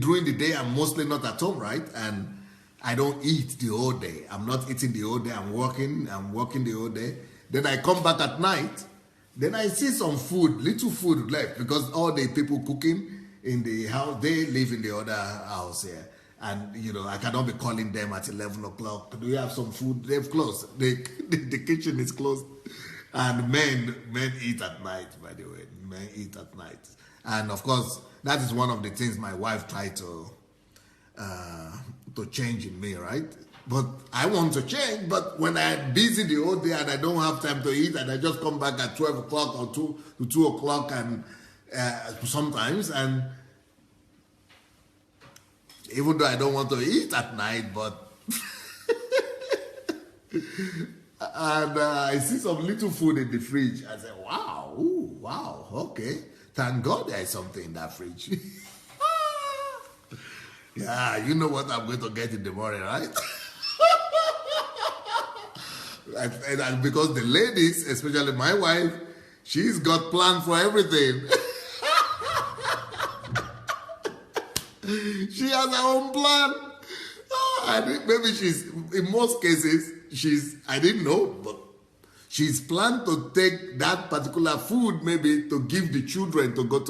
during the day, I'm mostly not at home, right? And I don't eat the whole day. I'm not eating the whole day. I'm working the whole day. Then I come back at night. Then I see some food, little food left, because all the people cooking in the house, they live in the other house here. And, I cannot be calling them at 11 o'clock. Do you have some food? They've closed. The kitchen is closed. And men eat at night, by the way. Men eat at night. And, of course, that is one of the things my wife tried to change in me, right? But I want to change. But when I'm busy the whole day and I don't have time to eat and I just come back at 12 o'clock or 2 o'clock and sometimes, and even though I don't want to eat at night, but and I see some little food in the fridge. I say, wow, ooh, wow, okay. Thank God there is something in that fridge. Yeah, you know what I'm going to get in the morning, right? and because the ladies, especially my wife, she's got plans for everything. She has her own plan. Maybe in most cases, I didn't know, but she's planned to take that particular food, maybe to give the children to go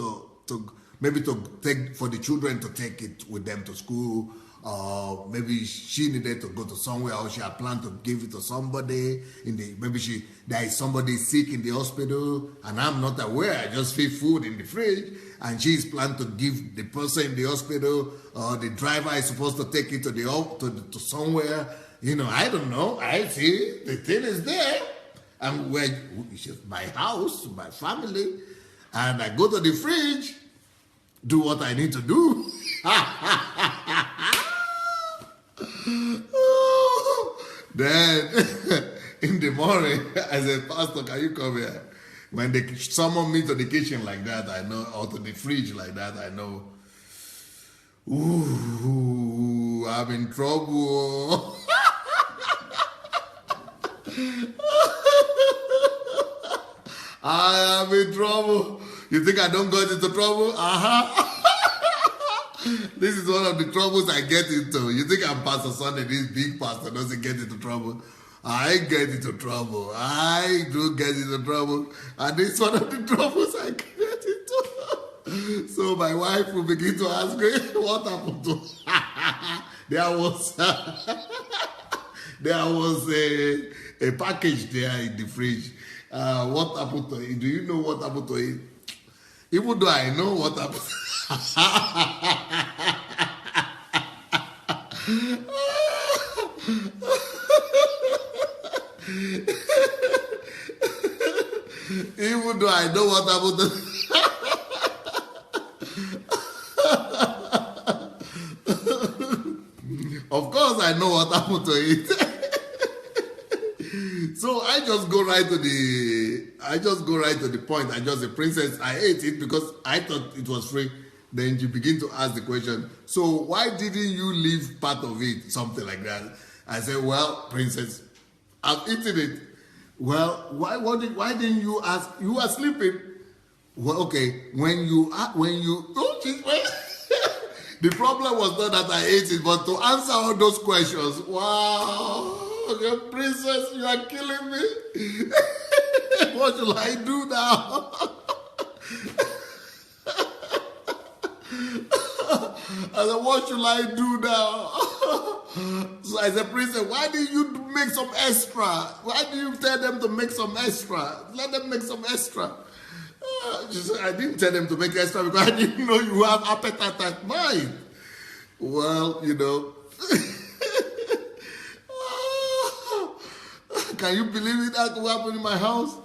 maybe to take for the children to take it with them to school, or maybe she needed to go to somewhere, or she had planned to give it to somebody maybe there is somebody sick in the hospital and I'm not aware. I just feel food in the fridge and she's planned to give the person in the hospital, or the driver is supposed to take it to somewhere. I don't know. I see the thing is there. And it's my house, my family, and I go to the fridge, do what I need to do. Then in the morning, I said, Pastor, can you come here? When they summon me to the kitchen like that, I know, or to the fridge like that, I know, ooh, I'm in trouble. I am in trouble. You think I don't get into trouble? This is one of the troubles I get into. You think I'm Pastor Sunday, this big pastor doesn't get into trouble? I get into trouble. I do get into trouble. And this is one of the troubles I get into. So my wife will begin to ask me, what happened to there was a package there in the fridge. What happened to it? Do you know what happened to it? Even though I know what happened. Even though I know what happened to of course I know what happened to it. So I just go right to the I just go right to the point. I just say, Princess, I ate it because I thought it was free. Then you begin to ask the question, so why didn't you leave part of it? Something like that. I said, well, Princess, I've eaten it. Well, why didn't you ask? You were sleeping. Well, okay, oh, geez, the problem was not that I ate it, but to answer all those questions. Wow, okay, Princess, you are killing me. What shall I do now? I said, what should I do now? So I said, Princess, why did you make some extra? Why do you tell them to make some extra? Let them make some extra. She said, I didn't tell them to make extra because I didn't know you have appetite at mine. Well, you know. Can you believe it? That will happen in my house?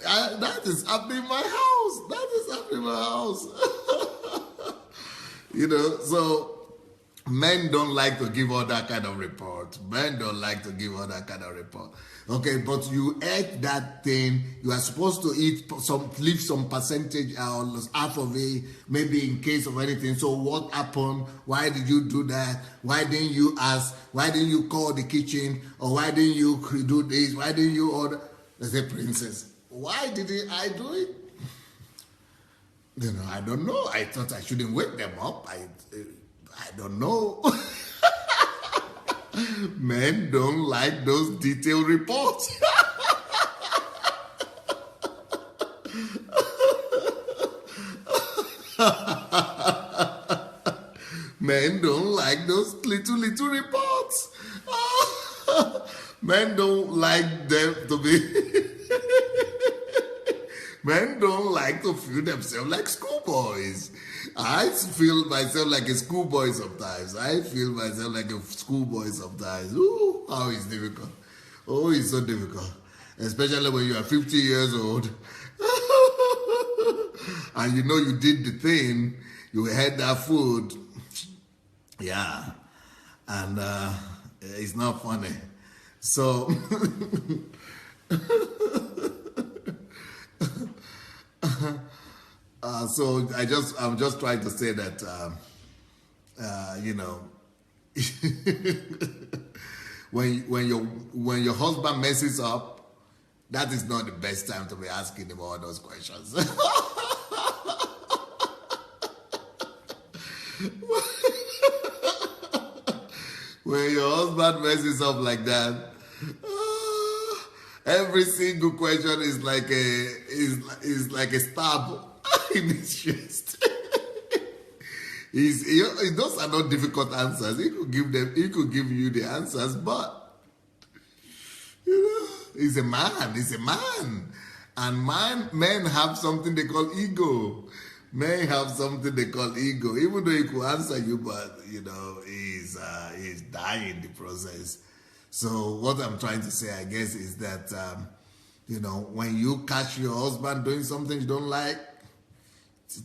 That is happening in my house. That is happening in my house. You know, so men don't like to give all that kind of report. Men don't like to give all that kind of report. Okay, but you ate that thing. You are supposed to leave some percentage or half of it, maybe in case of anything. So what happened? Why did you do that? Why didn't you ask? Why didn't you call the kitchen? Or why didn't you do this? Why didn't you order? I said, Princess, why didn't I do it? You know, I don't know. I thought I shouldn't wake them up. I don't know. Men don't like those detailed reports. Men don't like those little reports. Men don't like them to be... Men don't like to feel themselves like schoolboys. I feel myself like a schoolboy sometimes. I feel myself like a schoolboy sometimes. Ooh, how it's difficult. Oh, it's so difficult. Especially when you are 50 years old. And you know you did the thing. You had that food. Yeah. And it's not funny. So... so I'm just trying to say that, you know, when your husband messes up, that is not the best time to be asking him all those questions. When your husband messes up like that, every single question is like a stab in his chest. Those are not difficult answers. He could give you the answers, but you know, he's a man. He's a man, and men have something they call ego. Men have something they call ego. Even though he could answer you, but you know, he's dying in the process. So what I'm trying to say, I guess, is that, you know, when you catch your husband doing something you don't like,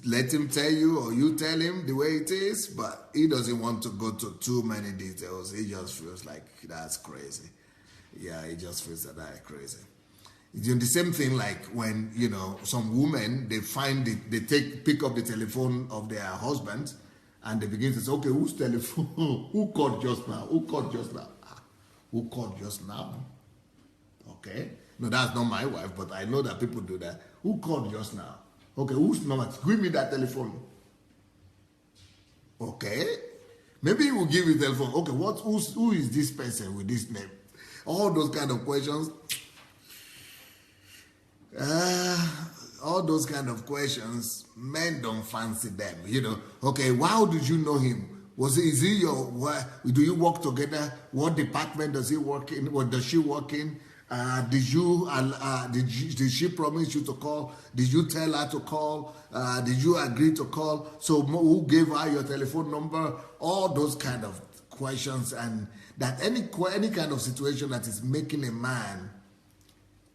let him tell you or you tell him the way it is, but he doesn't want to go to too many details. He just feels like that's crazy. Yeah, he just feels that that's crazy. It's the same thing like when, you know, some women, they pick up the telephone of their husband and they begin to say, okay, whose telephone? Who called just now? Who called just now? Who called just now? Okay. No, that's not my wife, but I know that people do that. Who called just now? Okay, whose number? Give me that telephone. Okay. Maybe he will give you the telephone. Okay, who is this person with this name? All those kind of questions. All those kind of questions, men don't fancy them. You know, okay, how did you know him? Is he do you work together? What department does he work in? What does she work in? Did she promise you to call? Did you tell her to call? Did you agree to call? So who gave her your telephone number? All those kind of questions, and that any kind of situation that is making a man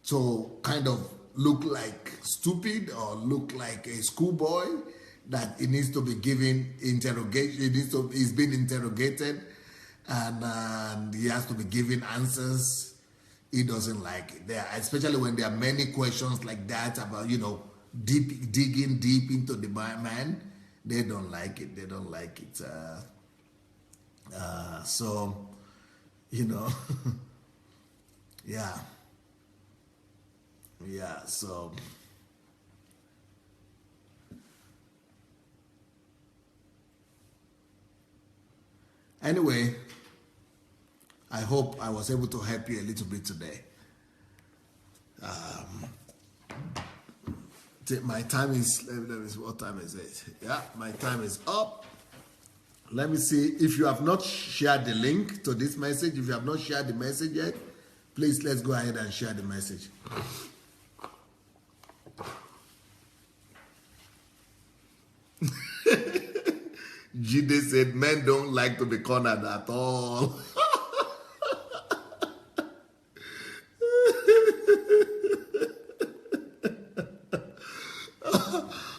to kind of look like stupid or look like a schoolboy, that he needs to be given interrogation. He's being interrogated, and he has to be given answers. he doesn't like it. There, especially when there are many questions like that about, digging deep into the man. They don't like it. They don't like it. So, yeah. Yeah, so. Anyway, I hope I was able to help you a little bit today. My time is, what time is it? Yeah, my time is up. Let me see. If you have not shared the link to this message, if you have not shared the message yet, please let's go ahead and share the message. Jide said men don't like to be cornered at all.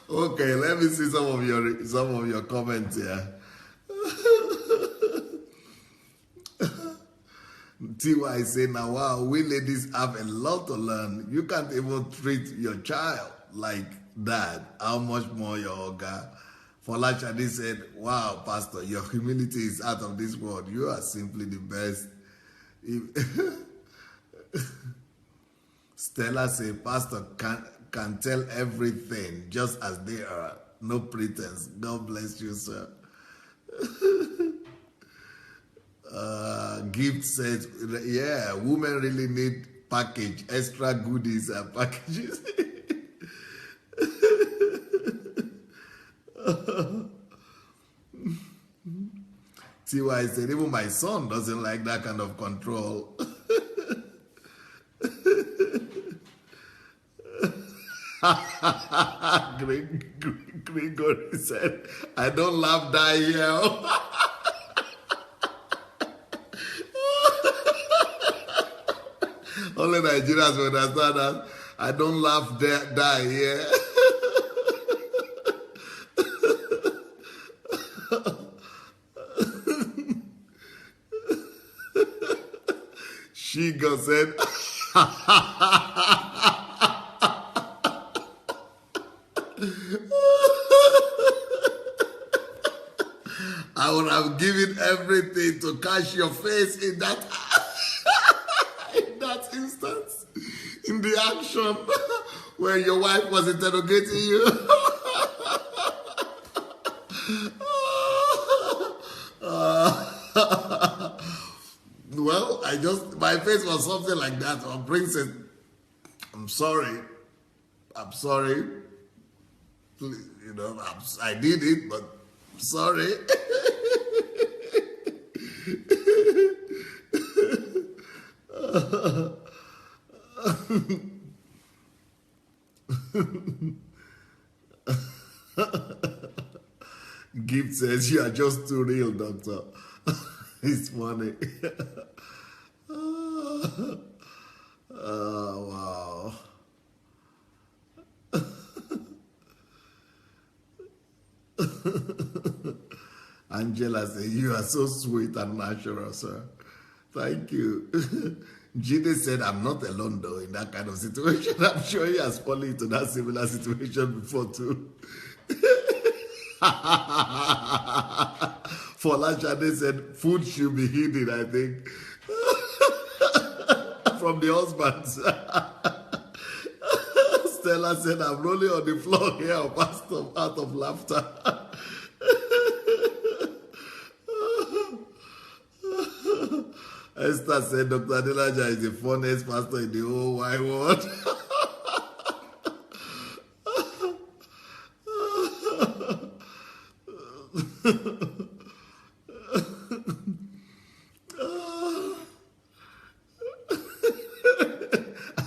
Okay, let me see some of your comments here. TY say, now wow, we ladies have a lot to learn. You can't even treat your child like that. How much more your Oga? Folachadi said, wow, Pastor, your humility is out of this world. You are simply the best. Stella said, Pastor can tell everything just as they are. No pretense. God bless you, sir. Gift says, yeah, women really need package, extra goodies and packages. TY said, even my son doesn't like that kind of control. Gregory said, I don't laugh that here. Only Nigerians will understand that. I don't laugh die here. She got said, I would have given everything to catch your face in that in that instance, in the action where your wife was interrogating you. Well, my face was something like that. Or Princess, I'm sorry. Please, I did it, but I'm sorry. Gift says, you are just too real, doctor. It's funny. Wow. Angela says, you are so sweet and natural, sir. Thank you. Jide said, I'm not alone, though, in that kind of situation. I'm sure he has fallen into that similar situation before, too. Folashade said, food should be hidden, I think, from the husbands. Stella said, I'm rolling on the floor here, out of laughter. Esther said, Dr. Adelaja is the funniest pastor in the whole wide world.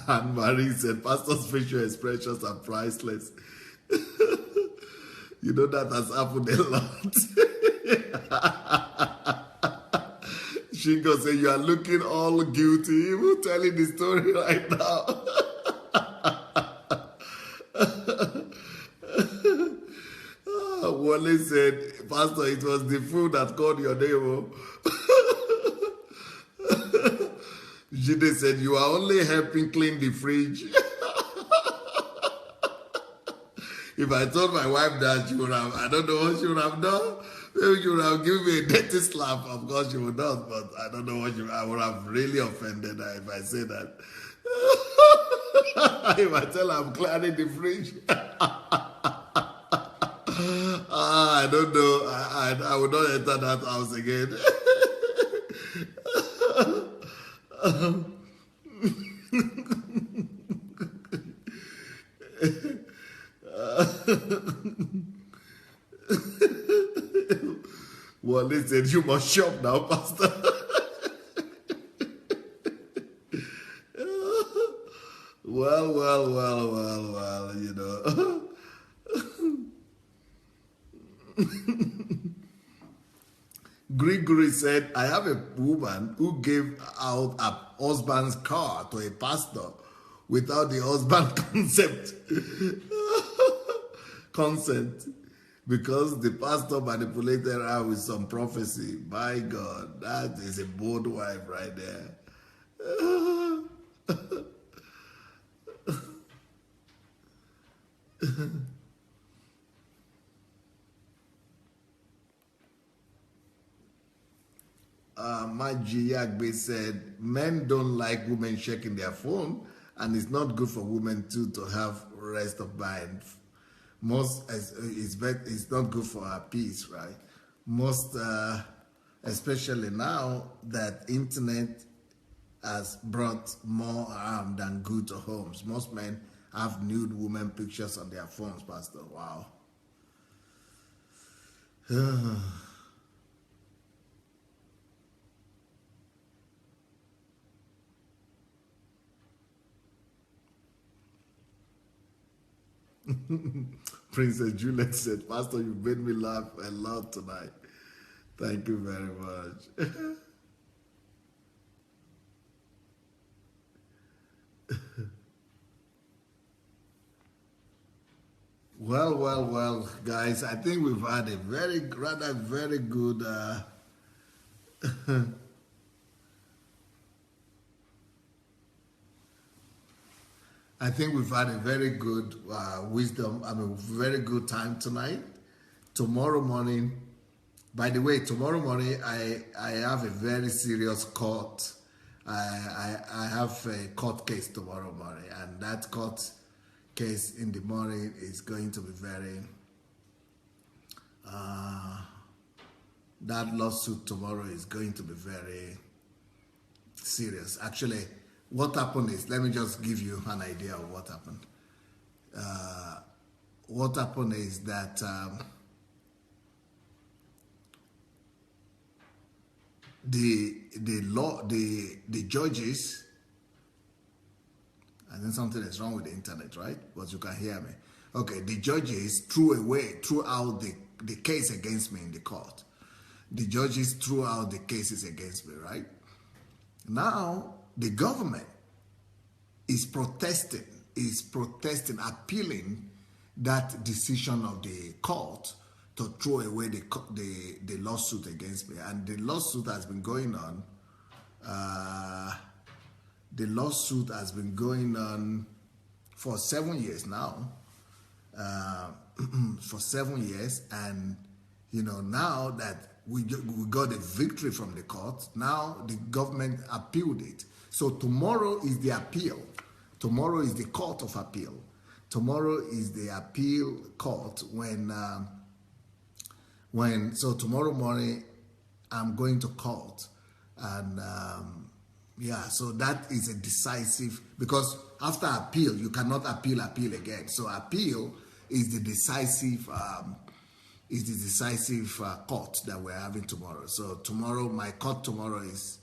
And Marie said, Pastor's facial expressions are priceless. You know that has happened a lot. She goes, say, you are looking all guilty, even telling the story right now. Wally said, Pastor, it was the food that called your name. Jide said, you are only helping clean the fridge. If I told my wife that, she would have, I don't know what she would have done. Maybe she would have given me a dirty slap. Of course she would not, but I don't know what I would have really offended her if I say that. If I tell her I'm cleaning the fridge. I don't know. I would not enter that house again. Well, listen, you must shop now, Pastor. Well, you know. Gregory said, I have a woman who gave out a husband's car to a pastor without the husband consent because the pastor manipulated her with some prophecy. My God, that is a bold wife right there. Maji Yagbe said, men don't like women checking their phone, and it's not good for women too to have rest of mind. It's not good for our peace, right? Especially now that internet has brought more harm than good to homes. Most men have nude women pictures on their phones, Pastor. Wow. Princess Juliet said, Pastor, you made me laugh a lot tonight. Thank you very much. Well, guys, I think we've had a very good I think we've had a very good very good time tonight. Tomorrow morning, by the way, tomorrow morning I have a very serious court. I have a court case tomorrow morning, and that court case in the morning is going to be very that lawsuit tomorrow is going to be very serious. Actually, what happened is, let me just give you an idea of what happened. What happened is that the judges, I think something is wrong with the internet, right? But you can hear me. Okay, the judges threw out the case against me in the court. The judges threw out the cases against me, right? Now, the government is protesting, appealing that decision of the court to throw away the lawsuit against me. And the lawsuit has been going on. The lawsuit has been going on for 7 years now. For 7 years, and now that we got a victory from the court, now the government appealed it. So tomorrow is the appeal. Tomorrow is the court of appeal. Tomorrow is the appeal court so tomorrow morning I'm going to court, and so that is a decisive, because after appeal you cannot appeal again. So appeal is the decisive court that we're having tomorrow. So tomorrow, my court tomorrow it's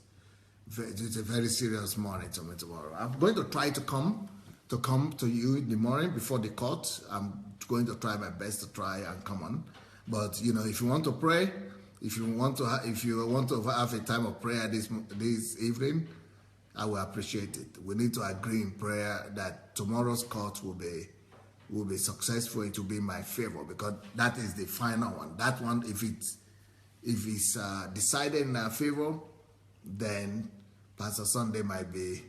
a very serious morning to me tomorrow. I'm going to try to come to you in the morning before the court. I'm going to try my best to try and come on. But if you want to pray, if you want to have a time of prayer this evening, I will appreciate it. We need to agree in prayer that tomorrow's court will be successful. It will be in my favor, because that is the final one. That one, if it's decided in our favor, then Pastor Sunday might be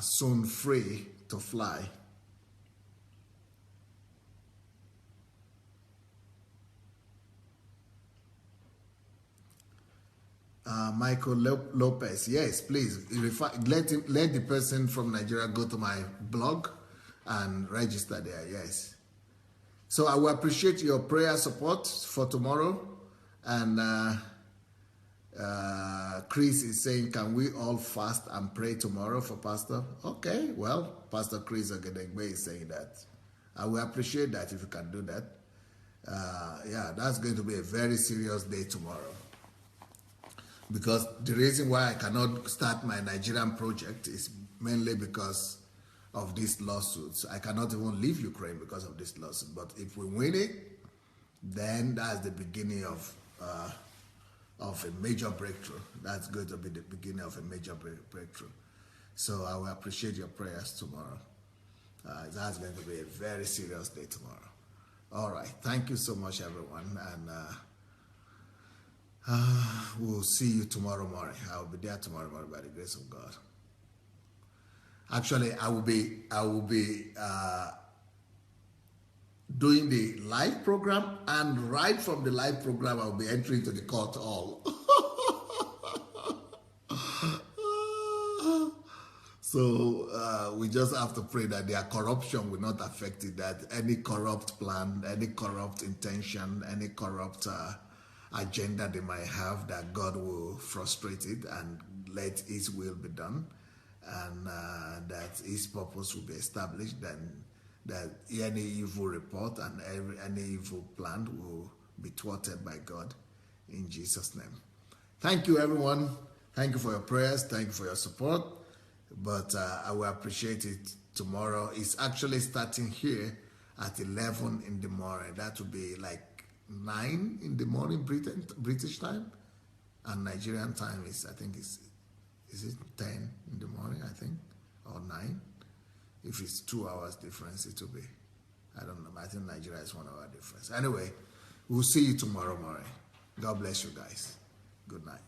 soon free to fly. Michael Lopez, yes, please let the person from Nigeria go to my blog and register there. Yes. So I will appreciate your prayer support for tomorrow. And Chris is saying, can we all fast and pray tomorrow for Pastor? Okay, well, Pastor Chris Ogedegbe is saying that. I will appreciate that if you can do that. Yeah, that's going to be a very serious day tomorrow. Because the reason why I cannot start my Nigerian project is mainly because of these lawsuits. I cannot even leave Ukraine because of this lawsuit. But if we win it, then that's the beginning of a major breakthrough. That's going to be the beginning of a major breakthrough. So I will appreciate your prayers tomorrow. That's going to be a very serious day tomorrow. All right. Thank you so much, everyone. And we'll see you tomorrow morning. I will be there tomorrow morning by the grace of God. Actually, I will be doing the live program, and right from the live program, I will be entering to the court hall. So we just have to pray that their corruption will not affect it, that any corrupt plan, any corrupt intention, any corrupt agenda they might have, that God will frustrate it and let His will be done, and that His purpose will be established, then that any evil report and any evil plan will be thwarted by God in Jesus' name. Thank you, everyone. Thank you for your prayers. Thank you for your support. But I will appreciate it tomorrow. It's actually starting here at 11 in the morning. That will be like 9 in the morning British time, and Nigerian time is, I think, is it 10 in the morning, I think, or 9? If it's 2 hours difference, it will be, I don't know, I think Nigeria is 1 hour difference. Anyway, we'll see you tomorrow morning. God bless you guys. Good night.